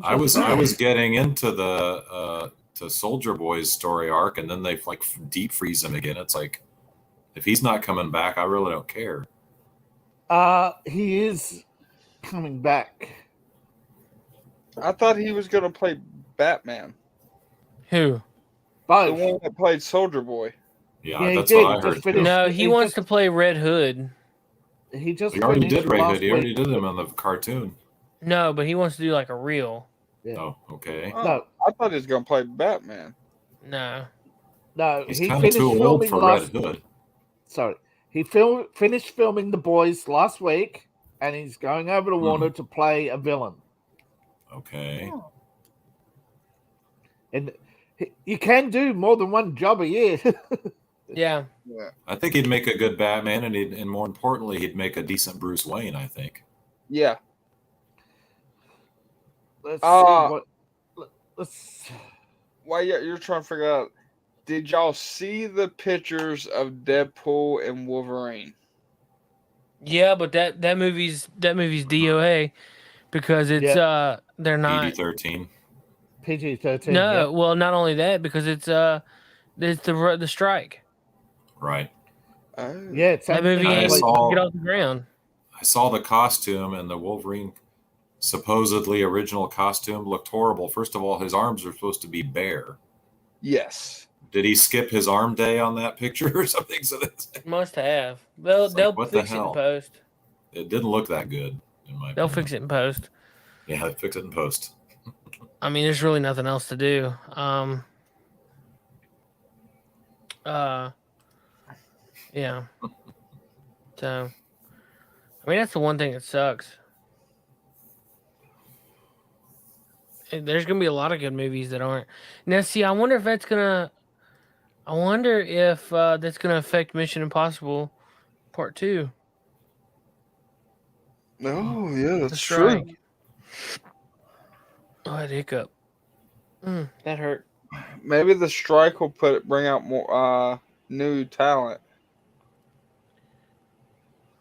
I was getting into the to Soldier Boy's story arc, and then they like deep freeze him again. It's like, if he's not coming back, I really don't care. He is coming back. I thought he was going to play Batman. Who? The Both. one that played Soldier Boy. Yeah, Yeah, he that's did. what I He just heard. finished- Too. No, he wants to play Red Hood. He just He already finished did Ray last Hood. He already week. did him on the cartoon. No, but he wants to do like a reel. Yeah. Oh, okay. Oh, No, I thought he was going to play Batman. No. no. He's He kind of finished too old filming for last. Red Hood. Sorry, he finished filming The Boys last week, and he's going over to Warner to play a villain. Okay. And you can do more than one job a year. Yeah. Yeah. I think he'd make a good Batman, and more importantly, he'd make a decent Bruce Wayne, I think. Yeah. Let's see what. Let's. While you're trying to figure out, did y'all see the pictures of Deadpool and Wolverine? Yeah, but that movie's DOA because it's they're not PG-13. PG-13. No, yeah. well, not only that because it's the strike. Right. Yeah, it's That movie ain't I gonna saw- get off the ground. I saw the costume, and the Wolverine supposedly original costume looked horrible. First of all, his arms are supposed to be bare. Yes. Did he skip his arm day on that picture or something? So Must have. They'll It's like, what the fix it in hell? post. it didn't look that good, in my They'll opinion. fix it in post. Yeah, they fix it in post. I mean, there's really nothing else to do. Yeah. So, I mean, that's the one thing that sucks. There's gonna be a lot of good movies that aren't. Now, see, I wonder if that's gonna affect Mission Impossible Part 2. Oh, yeah, The that's true. strike. Oh, I had a hiccup. That hurt. Maybe the strike will bring out more new talent.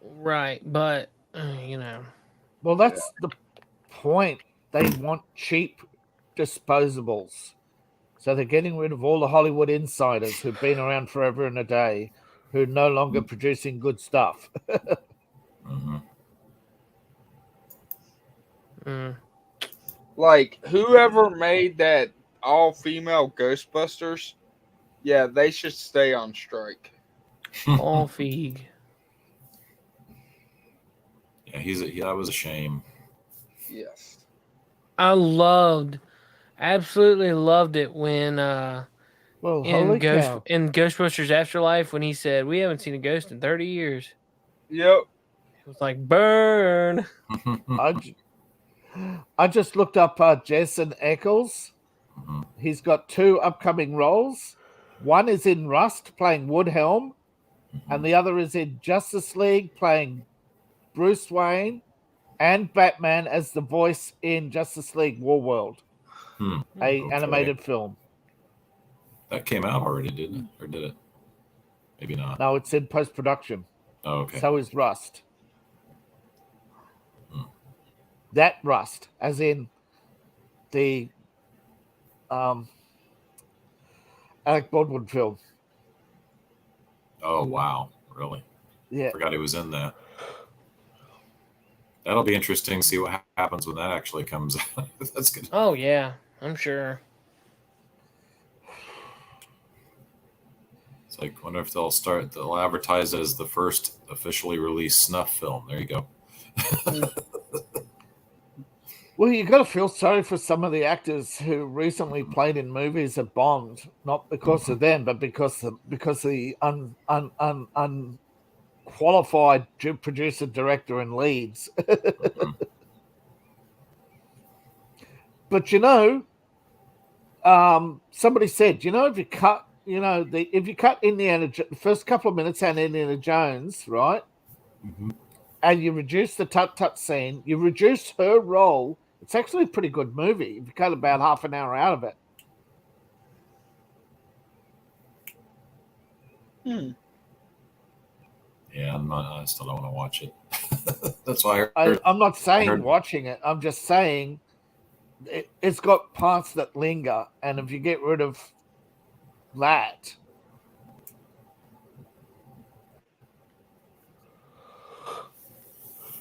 Right, but Well, that's the point. They want cheap disposables. So they're getting rid of all the Hollywood insiders who've been around forever and a day, who are no longer producing good stuff. Like, whoever made that all-female Ghostbusters, yeah, they should stay on strike. all Feig. Yeah, that was a shame. Yes. I absolutely loved it when Well, holy cow. in Ghostbusters Afterlife when he said, "We haven't seen a ghost in 30 years." Yep. It was like burn. I just looked up Jason Ackles. He's got 2 upcoming roles. One is in Rust playing Woodhelm, and the other is in Justice League playing Bruce Wayne and Batman as the voice in Justice League War World, Okay. animated film. That came out already, didn't it? Or did it? Maybe not. No, it's in post-production. Oh, okay. So is Rust. Hmm. That Rust, as in the Alec Baldwin film. Oh, wow. Really? Yeah. Forgot he was in that. That'll be interesting to see what happens when that actually comes out. That's good. Oh yeah, I'm sure. It's like, wonder if they'll advertise it as the first officially released snuff film. There you go. Well, you got to feel sorry for some of the actors who recently played in movies that bombed, not because of them, but because the unqualified producer, director, and leads. But somebody said, if you cut, if you cut the first couple of minutes out Indiana Jones, right, and you reduce the tut-tut scene, you reduce her role. It's actually a pretty good movie if you cut about half an hour out of it. Yeah, I still don't want to watch it. That's why I'm not saying watching it. I'm just saying it's got parts that linger, and if you get rid of that,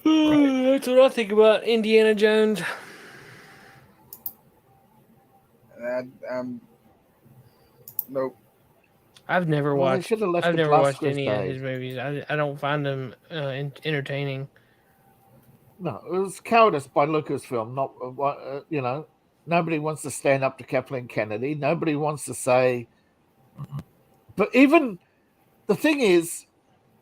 That's what I think about Indiana Jones. Nope. I've never watched. I've never watched any of his movies. I don't find them entertaining. No, it was cowardice by Lucasfilm. Not nobody wants to stand up to Kathleen Kennedy. Nobody wants to say. But even the thing is,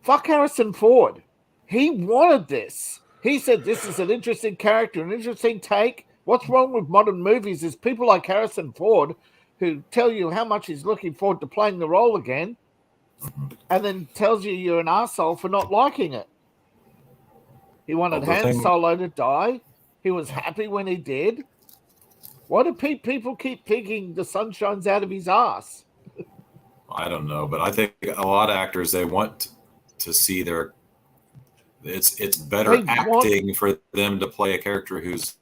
fuck Harrison Ford. He wanted this. He said this is an interesting character, an interesting take. What's wrong with modern movies is people like Harrison Ford who tell you how much he's looking forward to playing the role again, and then tells you you're an arsehole for not liking it. He wanted Han Solo to die. He was happy when he did. Why do people keep picking the sunshines out of his ass? I don't know, but I think a lot of actors, they want to see their. It's better acting for them to play a character who's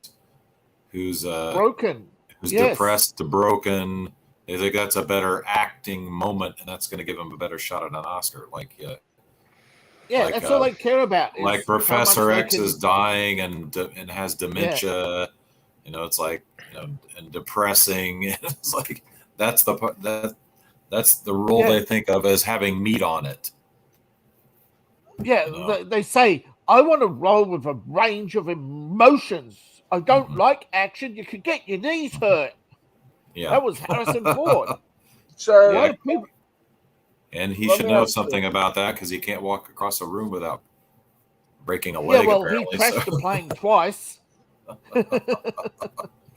broken, who's depressed, broken. They think that's a better acting moment, and that's going to give them a better shot at an Oscar. That's all they care about. Like Professor X is dying and has dementia. Yeah. It's like and depressing. It's like that's the role they think of as having meat on it. Yeah, they say, I want to roll with a range of emotions. I don't like action. You could get your knees hurt. Yeah. That was Harrison Ford. And he should know something about that because he can't walk across a room without breaking a leg. Yeah, well, he crashed the plane twice.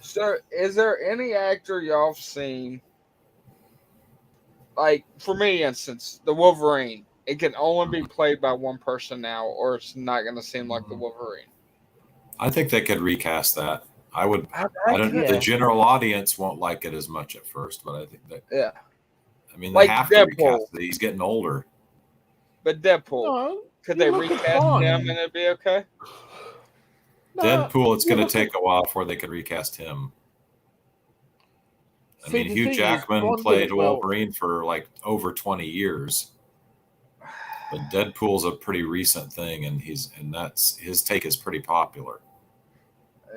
So, is there any actor y'all have seen, like, for me, instance, the Wolverine, it can only be played by one person now, or it's not going to seem like the Wolverine? I think they could recast that. I would. The general audience won't like it as much at first, but I think that. Yeah. I mean, they have to recast it. He's getting older. But Deadpool, could they recast him and it'd be okay? Deadpool, it's going to take a while before they can recast him. I mean, Hugh Jackman played Wolverine for like over 20 years. But Deadpool's a pretty recent thing, and his take is pretty popular.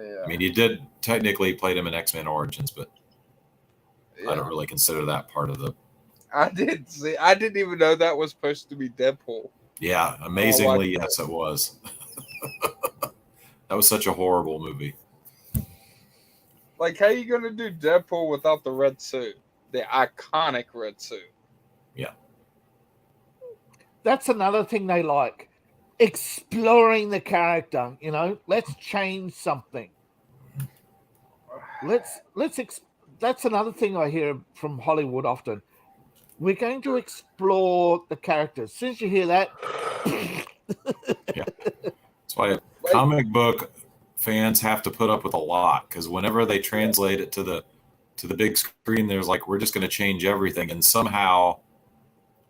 Yeah. I mean, he did technically played him in X-Men Origins, but I don't really consider that part of the. I didn't even know that was supposed to be Deadpool. Yeah, amazingly, yes, it was. That was such a horrible movie. Like, how are you going to do Deadpool without the red suit? The iconic red suit. Yeah. That's another thing they like. Exploring the character, let's change something. That's another thing I hear from Hollywood often. We're going to explore the characters. As soon as you hear that. Yeah. That's why comic book fans have to put up with a lot, because whenever they translate it to to the big screen. There's like, we're just going to change everything, and somehow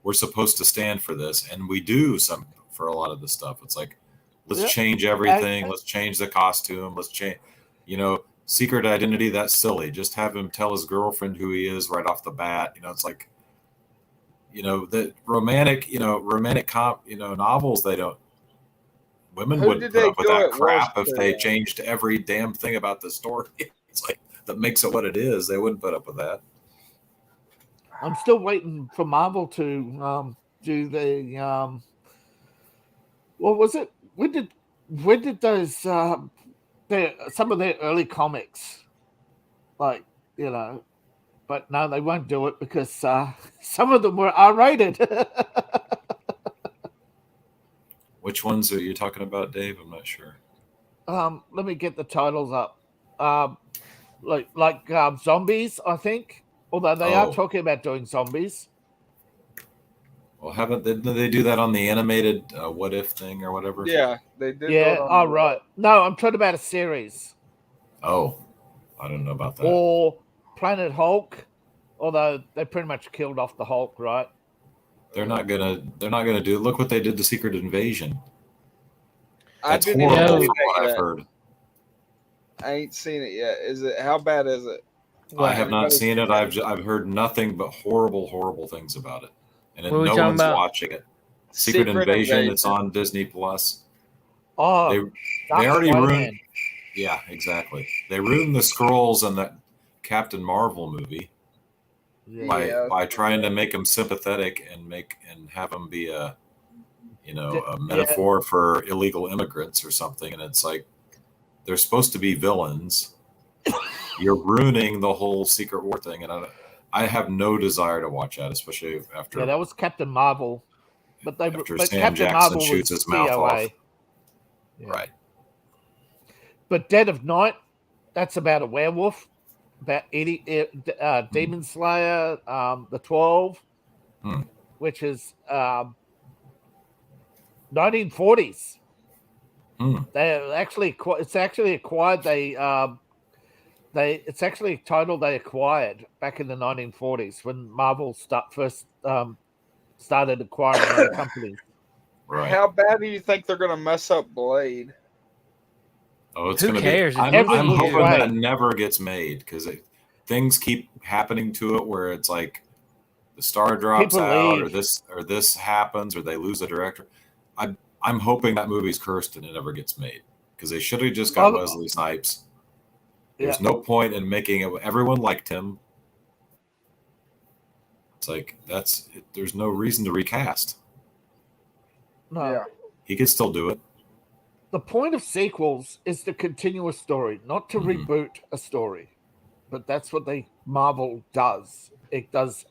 we're supposed to stand for this, and we do some for a lot of the stuff. It's like, let's change everything. Let's change the costume. Let's change, secret identity. That's silly. Just have him tell his girlfriend who he is right off the bat. It's like, the romantic novels. Women wouldn't put up with that crap if they changed every damn thing about the story. It's like, that makes it what it is. They wouldn't put up with that. I'm still waiting for Marvel to do the what was it? When did those some of their early comics, but no, they won't do it because some of them were R-rated. Which ones are you talking about, Dave? I'm not sure. Let me get the titles up. Like zombies, I think. Although they are talking about doing zombies. Well, didn't they do that on the animated What If thing or whatever? Yeah, they did. Yeah, right. No, I'm talking about a series. Oh, I don't know about that. Or Planet Hulk, although they pretty much killed off the Hulk, right? They're not gonna do. Look what they did to Secret Invasion. That's horrible from what I've heard. I ain't seen it yet. How bad is it? I have not seen it. I've heard nothing but horrible things about it, and no one's watching it. Secret Invasion. It's on Disney Plus. Oh, they already ruined. Yeah, exactly. They ruined the Skrulls in that Captain Marvel movie by trying to make them sympathetic and have them be a metaphor for illegal immigrants or something. And it's like, they're supposed to be villains. You're ruining the whole Secret War thing, and I have no desire to watch that, especially after. Yeah, that was Captain Marvel, but Sam Captain Jackson Marvel shoots his mouth off. Yeah. Right. But Dead of Night, that's about a werewolf, about Demon Slayer, the 12, which is 1940s. It's actually acquired. It's actually a title they acquired back in the 1940s when Marvel first started acquiring other companies. Right. How bad do you think they're going to mess up Blade? Oh, it's going to be. I'm hoping that never gets made because things keep happening to it where it's like the star drops out, or this happens, or they lose a director. I'm hoping that movie's cursed and it never gets made because they should have just got Wesley Snipes. There's no point in making it. Everyone liked him. It's like there's no reason to recast. No. Yeah. He could still do it. The point of sequels is to continue a story, not to reboot a story. But that's what Marvel does. It does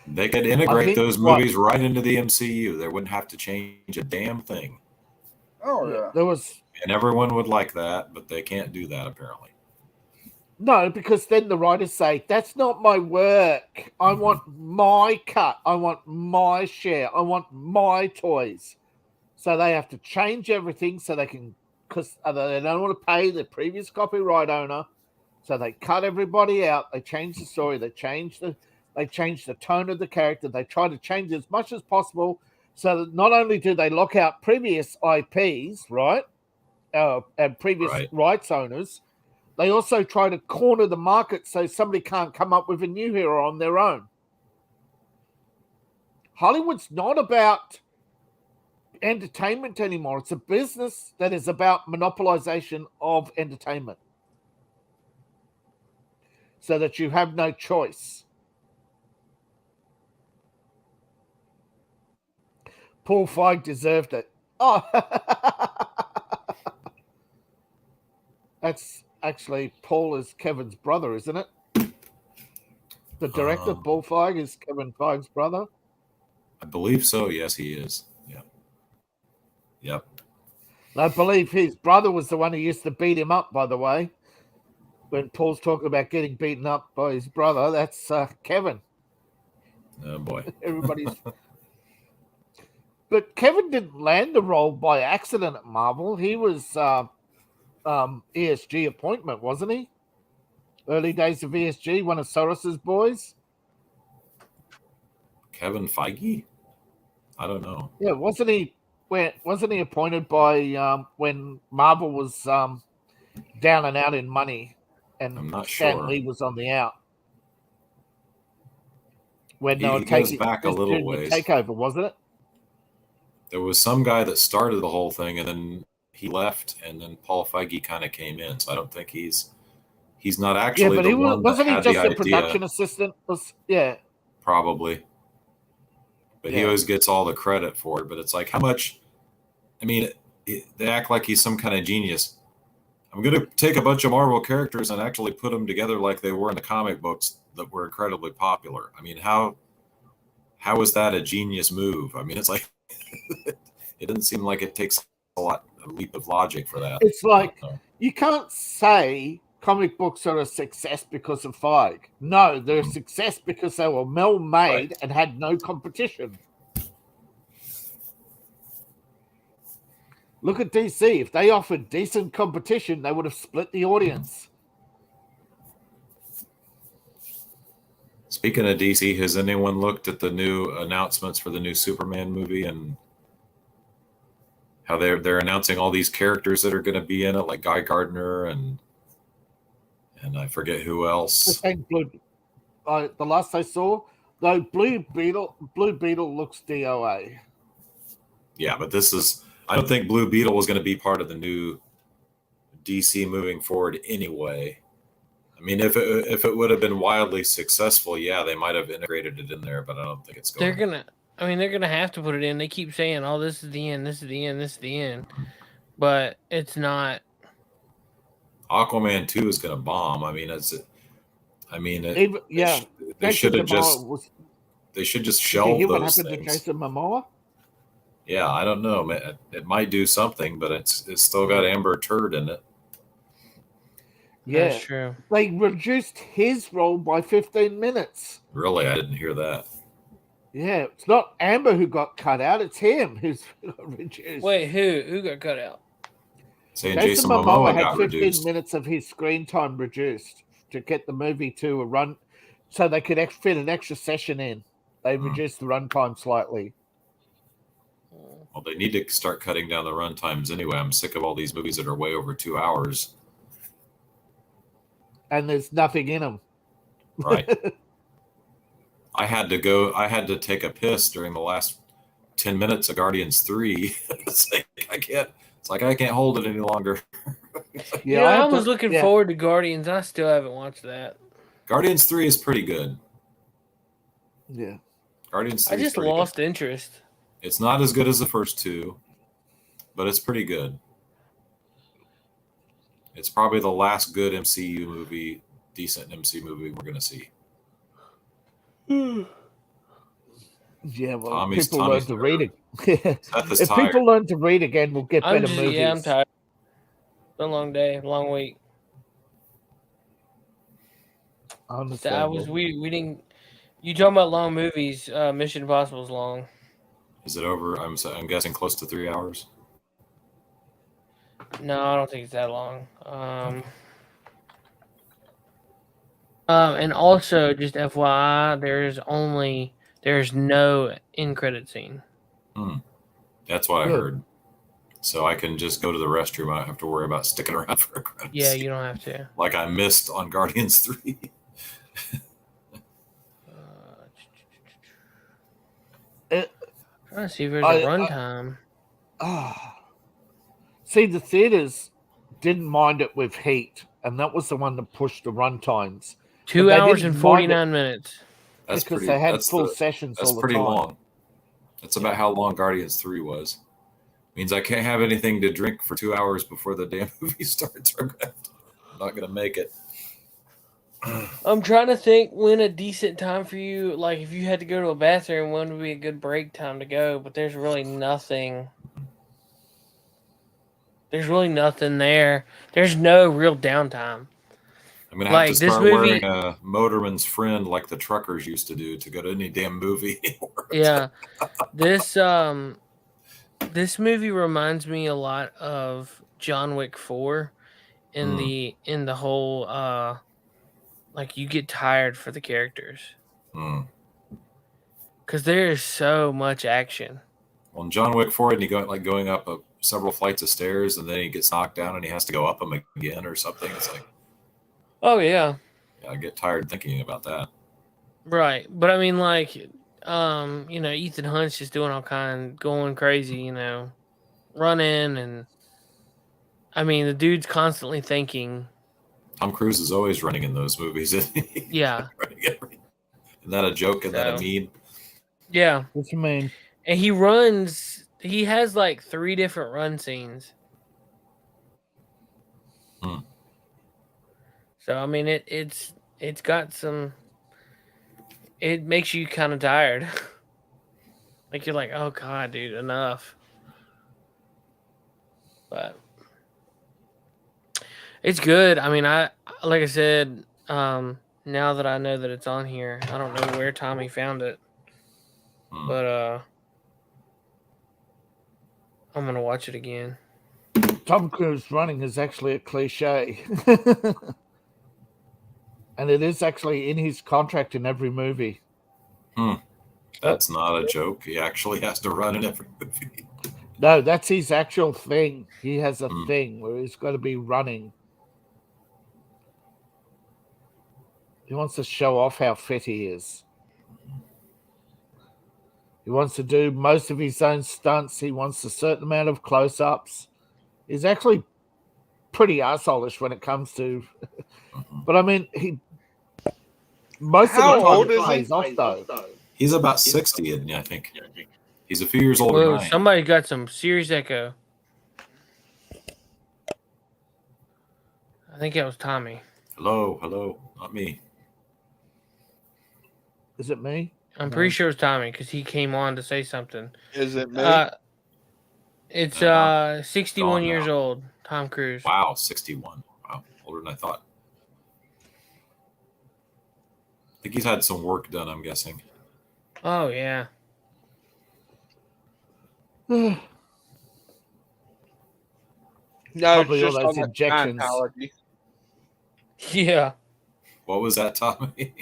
they could integrate those movies right into the MCU. They wouldn't have to change a damn thing. Oh yeah. And everyone would like that, but they can't do that apparently. No, because then the writers say, that's not my work. I want my cut. I want my share. I want my toys. So they have to change everything so they can, because they don't want to pay the previous copyright owner. So they cut everybody out. They change the story. They change the tone of the character. They try to change as much as possible so that not only do they lock out previous IPs, right, and previous rights owners, they also try to corner the market so somebody can't come up with a new hero on their own. Hollywood's not about entertainment anymore. It's a business that is about monopolization of entertainment so that you have no choice. Paul Feig deserved it. Oh, that's actually Paul is Kevin's brother, isn't it? The director, Paul Feig, is Kevin Feig's brother. I believe so. Yes, he is. Yeah. Yep. I believe his brother was the one who used to beat him up, by the way. When Paul's talking about getting beaten up by his brother, that's Kevin. Oh, boy. Everybody's... But Kevin didn't land the role by accident at Marvel. He was ESG appointment, wasn't he? Early days of ESG, one of Soros's boys. Kevin Feige? I don't know. Yeah, wasn't he appointed by when Marvel was down and out in money, and I'm not Stan sure. Lee was on the out when they He were goes taking back a this little junior ways. takeover, wasn't it? There was some guy that started the whole thing, and then he left, and then Paul Feige kind of came in. So I don't think he's not Yeah, actually but the he one that wasn't he had the just a idea. production assistant? Yeah, Probably, but he Yeah. always gets all the credit for it. But it's like, how much? I mean, they act like he's some kind of genius. I'm going to take a bunch of Marvel characters and actually put them together like they were in the comic books that were incredibly popular. I mean, how is that a genius move? I mean, it's like it doesn't seem like it takes a leap of logic for that. it's like you can't say comic books are a success because of Feige. No, they're a success because they were well made and had no competition. Look at DC. If they offered decent competition, they would have split the audience. Speaking of DC, has anyone looked at the new announcements for the new Superman movie and how they're announcing all these characters that are going to be in it, like Guy Gardner and I forget who else. The last I saw, though, Blue Beetle looks DOA. Yeah, but I don't think Blue Beetle was going to be part of the new DC moving forward anyway. I mean, if it would have been wildly successful, yeah, they might have integrated it in there, but I don't think it's going. They're gonna have to put it in. They keep saying, "Oh, this is the end. This is the end. This is the end," but it's not. Aquaman 2 is going to bomb. I mean, they should have just. They should just shelve those what happened things. to Jason Momoa? Yeah, I don't know. It might do something, but it's still got Amber Turd in it. Yeah, that's true. They reduced his role by 15 minutes. Really, I didn't hear that. Yeah, it's not Amber who got cut out; it's him who's got reduced. Wait, who got cut out? Saying Jason Momoa had got 15 reduced. minutes of his screen time reduced to get the movie to a run, so they could fit an extra session in. They reduced the runtime slightly. Well, they need to start cutting down the run times anyway. I'm sick of all these movies that are way over 2 hours. And there's nothing in them. Right. I had to take a piss during the last 10 minutes of Guardians 3. It's like I can't hold it any longer. Yeah, I was looking forward to Guardians. I still haven't watched that. Guardians 3 is pretty good. Yeah. Guardians 3 I just lost interest. It's not as good as the first two, but it's pretty good. It's probably the last good MCU movie, decent MCU movie we're going to see. Yeah, well, people learn to read it. If tired. people learn to read again, we'll get better movies. Yeah, I'm tired. It's been a long day, long week. We didn't. You talking about long movies? Mission Impossible is long. Is it over? I'm guessing close to 3 hours. No, I don't think it's that long. And also, just FYI, there's no end credit scene. That's what I heard. So I can just go to the restroom. I don't have to worry about sticking around for a credit Yeah, scene. you don't have to. Like I missed on Guardians 3. Trying to see if there's a runtime. See, the theaters didn't mind it with Heat, and that was the one that pushed the run times. 2 hours and 49 minutes. That's because they had full sessions all the time. That's pretty long. That's about how long Guardians 3 was. Means I can't have anything to drink for 2 hours before the damn movie starts. I'm not going to make it. I'm trying to think when a decent time for you, like if you had to go to a bathroom, when would be a good break time to go, but there's really nothing. There's really nothing there. There's no real downtime. I'm going to have to start wearing a motorman's friend like the truckers used to do to go to any damn movie anymore. Yeah. This movie reminds me a lot of John Wick 4 in the whole like you get tired for the characters Mm. because there is so much action. Well, in John Wick 4, and he going up several flights of stairs, and then he gets knocked down, and he has to go up them again or something. It's like, Oh yeah, I get tired thinking about that. right. But I mean, like, Ethan Hunt's just doing going crazy, running, and I mean, the dude's constantly thinking. Tom Cruise is always running in those movies, isn't he? Yeah. Isn't that a joke? Isn't that a meme? Yeah. What you mean? And he runs. He has like 3 different run scenes. Hmm. So I mean, it's got some. It makes you kind of tired. Like you're like, oh god, dude, enough. But it's good. I mean, like I said, now that I know that it's on here, I don't know where Tommy found it, but I'm gonna watch it again. Tom Cruise running is actually a cliche. And it is actually in his contract in every movie. That's not a joke. He actually has to run in every movie. No, that's his actual thing. He has a thing where he's got to be running. He wants to show off how fit he is. He wants to do most of his own stunts. He wants a certain amount of close-ups. He's actually pretty arseholish when it comes to... But I mean, most of the time he plays off, though. He's about 60, isn't he, I think. He's a few years older than I am. Somebody got some serious echo. I think it was Tommy. Hello, not me. Is it me? I'm pretty sure it was Tommy because he came on to say something. Is it me? It's 61 years old, Tom Cruise. Wow, 61. Wow, older than I thought. I think he's had some work done, I'm guessing. Oh, yeah. No, Probably just all those on injections. Scientology. Yeah. What was that, Tommy?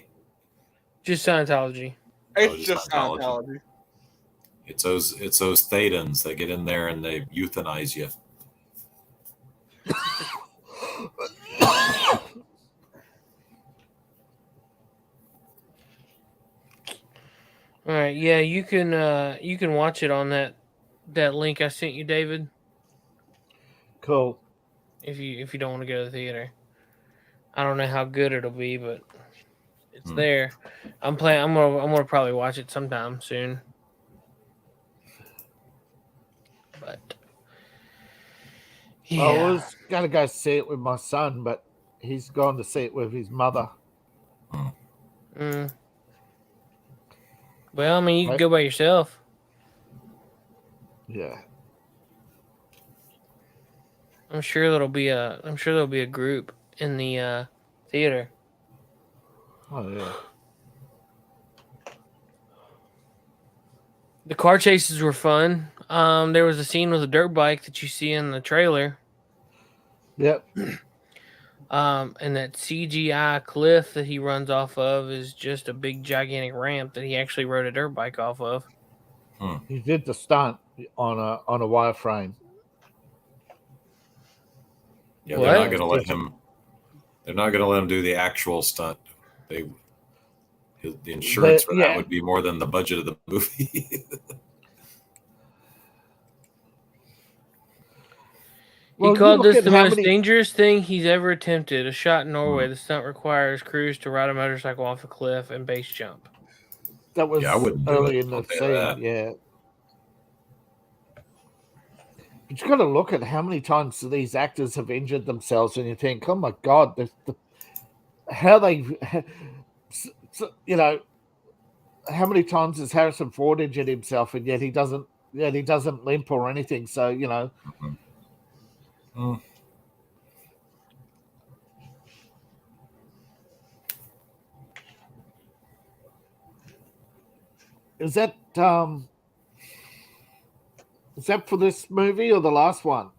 Just Scientology. It's just Scientology. It's those thetans that get in there and they euthanize you. All right, yeah, you can watch it on that link I sent you, David. Cool. If you don't want to go to the theater, I don't know how good it'll be, but it's there. I'm gonna probably watch it sometime soon. But yeah, I was gonna go see it with my son, but he's gone to see it with his mother. Well, I mean, you can go by yourself. Yeah. I'm sure there'll be a group in the theater. Oh yeah. The car chases were fun. There was a scene with a dirt bike that you see in the trailer. Yep. And that CGI cliff that he runs off of is just a big gigantic ramp that he actually rode a dirt bike off of. He did the stunt on a wireframe. Yeah, they're not going to let him. They're not going to let him do the actual stunt. The insurance for that would be more than the budget of the movie. He called this the most dangerous thing he's ever attempted. A shot in Norway. The stunt requires Cruise to ride a motorcycle off a cliff and base jump. That was early in the scene, yeah. But you got to look at how many times these actors have injured themselves, and you think, "Oh my God, how they, how many times has Harrison Ford injured himself, and yet he doesn't limp or anything." So Is that for this movie or the last one?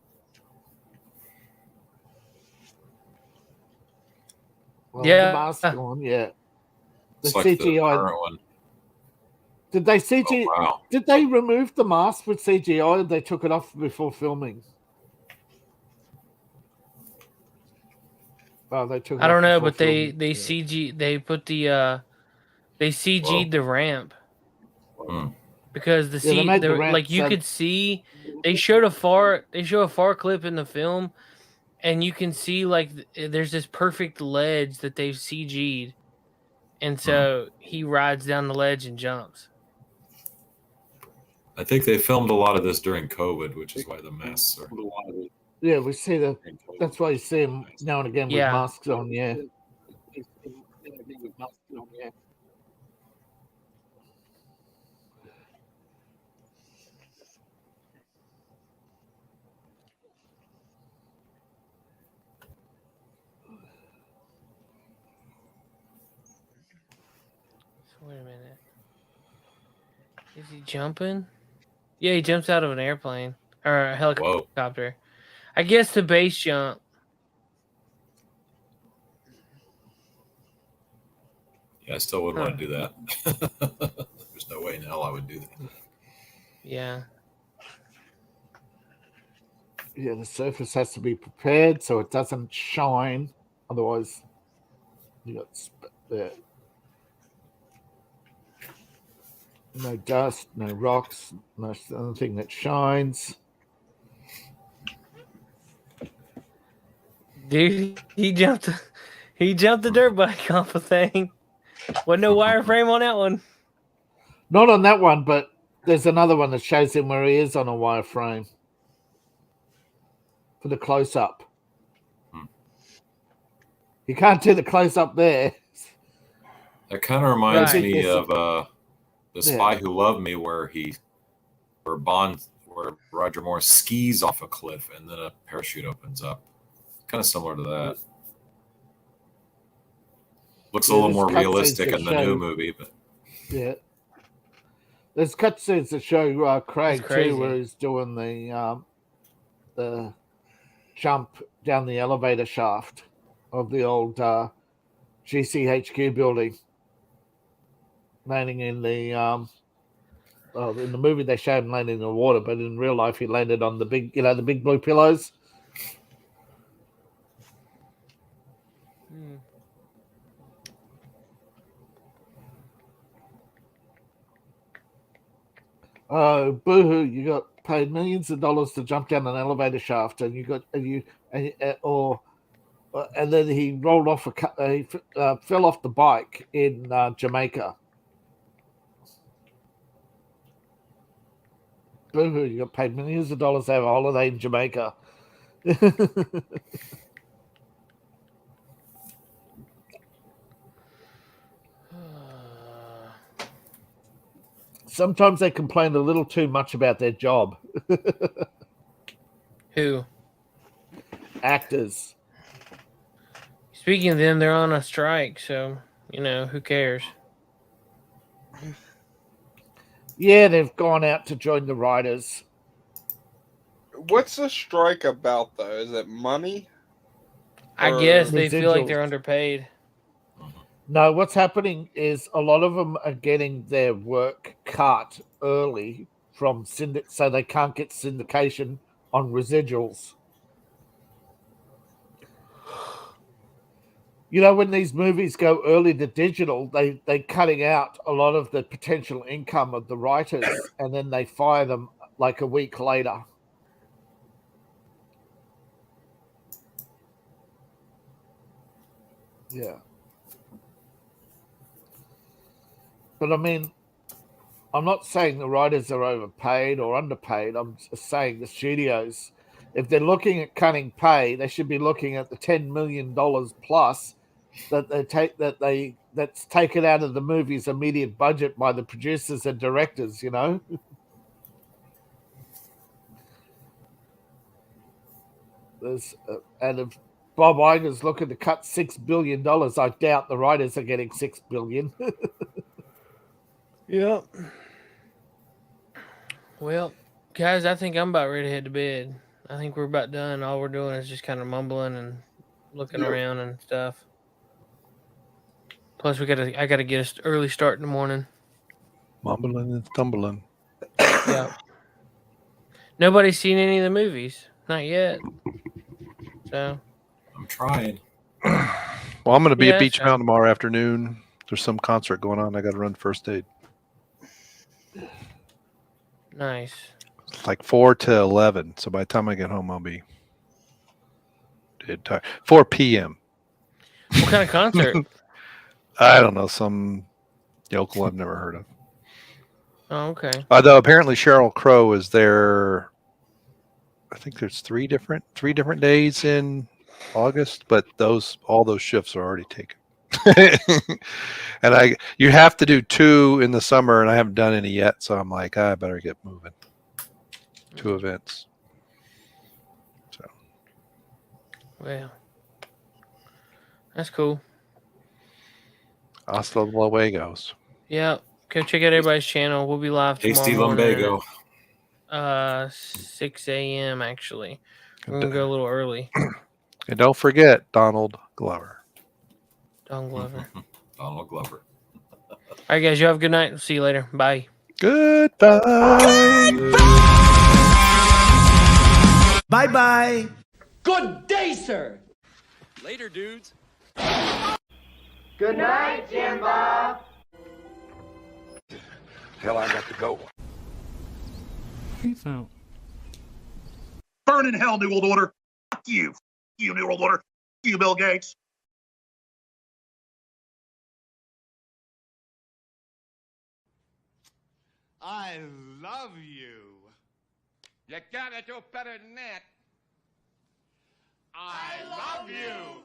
Well, Yeah. the mask on, yeah. The It's like CGI. the current one. Did they CGI? Oh, wow. Did they remove the mask with CGI? Or they took it off before filming. Oh, they took it I don't off know, before but they filming. they CG they put the they CG'd the ramp Hmm. because the Yeah, they made the ramp like you so- could see they show a far clip in the film, and you can see like there's this perfect ledge that they've CG'd, and so he rides down the ledge and jumps. I think they filmed a lot of this during COVID, which is why the masks are. Yeah, we see the. That's why you see them now and again with Yeah. masks on. Yeah. So wait a minute. Is he jumping? Yeah, he jumps out of an airplane or a helicopter. I guess the base jump. Yeah, I still wouldn't want to do that. There's no way in hell I would do that. Yeah. Yeah, the surface has to be prepared so it doesn't shine. Otherwise, you got no dust, no rocks, nothing that shines. Dude, he jumped the dirt bike off a thing. Wasn't no wireframe on that one. Not on that one, but there's another one that shows him where he is on a wireframe for the close up. You can't do the close up there. That kind of reminds Right. me of The Spy Who Loved Me, where Roger Moore skis off a cliff and then a parachute opens up. Kind of similar to that. Looks a little more realistic in the new movie, but yeah. There's cutscenes that show Craig crazy. too, where he's doing the jump down the elevator shaft of the old GCHQ building, landing in the movie they showed him landing in the water, but in real life he landed on the big blue pillows. Oh, boohoo! You got paid millions of dollars to jump down an elevator shaft, and and then he rolled off he fell off the bike in Jamaica. Boohoo! You got paid millions of dollars to have a holiday in Jamaica. Sometimes they complain a little too much about their job. Who? Actors. Speaking of them, they're on a strike, so who cares? Yeah, they've gone out to join the writers. What's the strike about, though? Is it money? I Or guess they feel like residuals? they're underpaid. No, what's happening is a lot of them are getting their work cut early from so they can't get syndication on residuals. When these movies go early to digital, they're cutting out a lot of the potential income of the writers, and then they fire them like a week later. Yeah. But I mean, I'm not saying the writers are overpaid or underpaid. I'm just saying the studios, if they're looking at cutting pay, they should be looking at the $10 million plus that's taken out of the movie's immediate budget by the producers and directors. And if Bob Iger's looking to cut $6 billion, I doubt the writers are getting $6 billion. Yep. Well, guys, I think I'm about ready to head to bed. I think we're about done. All we're doing is just kind of mumbling and looking around and stuff. Plus, I gotta get an early start in the morning. Mumbling and stumbling. Yeah. Nobody's seen any of the movies. Not yet. So. I'm trying. Well, I'm going to be Yeah, at Beach so- Mountain tomorrow afternoon. There's some concert going on. I got to run first aid. Nice. It's like 4 to 11. So by the time I get home, I'll be dead tired. 4 p.m. What kind of concert? I don't know. Some yokel I've never heard of. Oh, okay. Although apparently Sheryl Crow is there. I think there's three different days in August, but all those shifts are already taken. And you have to do 2 in the summer, and I haven't done any yet, so I'm like, I better get moving. 2 events. So, Well, that's cool. hasta luego. Yeah, go check out everybody's channel. We'll be live Tasty tomorrow morning. lumbago. 6 a.m. actually. We're gonna go a little early. And don't forget Donald Glover. Don Glover. Donald Glover. All right, guys. You have a good night. See you later. Bye. Goodbye. Bye-bye. Good day, sir. Later, dudes. Good night, Jim Bob. Hell, I got to go. Peace out. Burn in hell, New World Order. Fuck you. Fuck you, New World Order. Fuck you, Bill Gates. I love you. You gotta do better than that. I love you.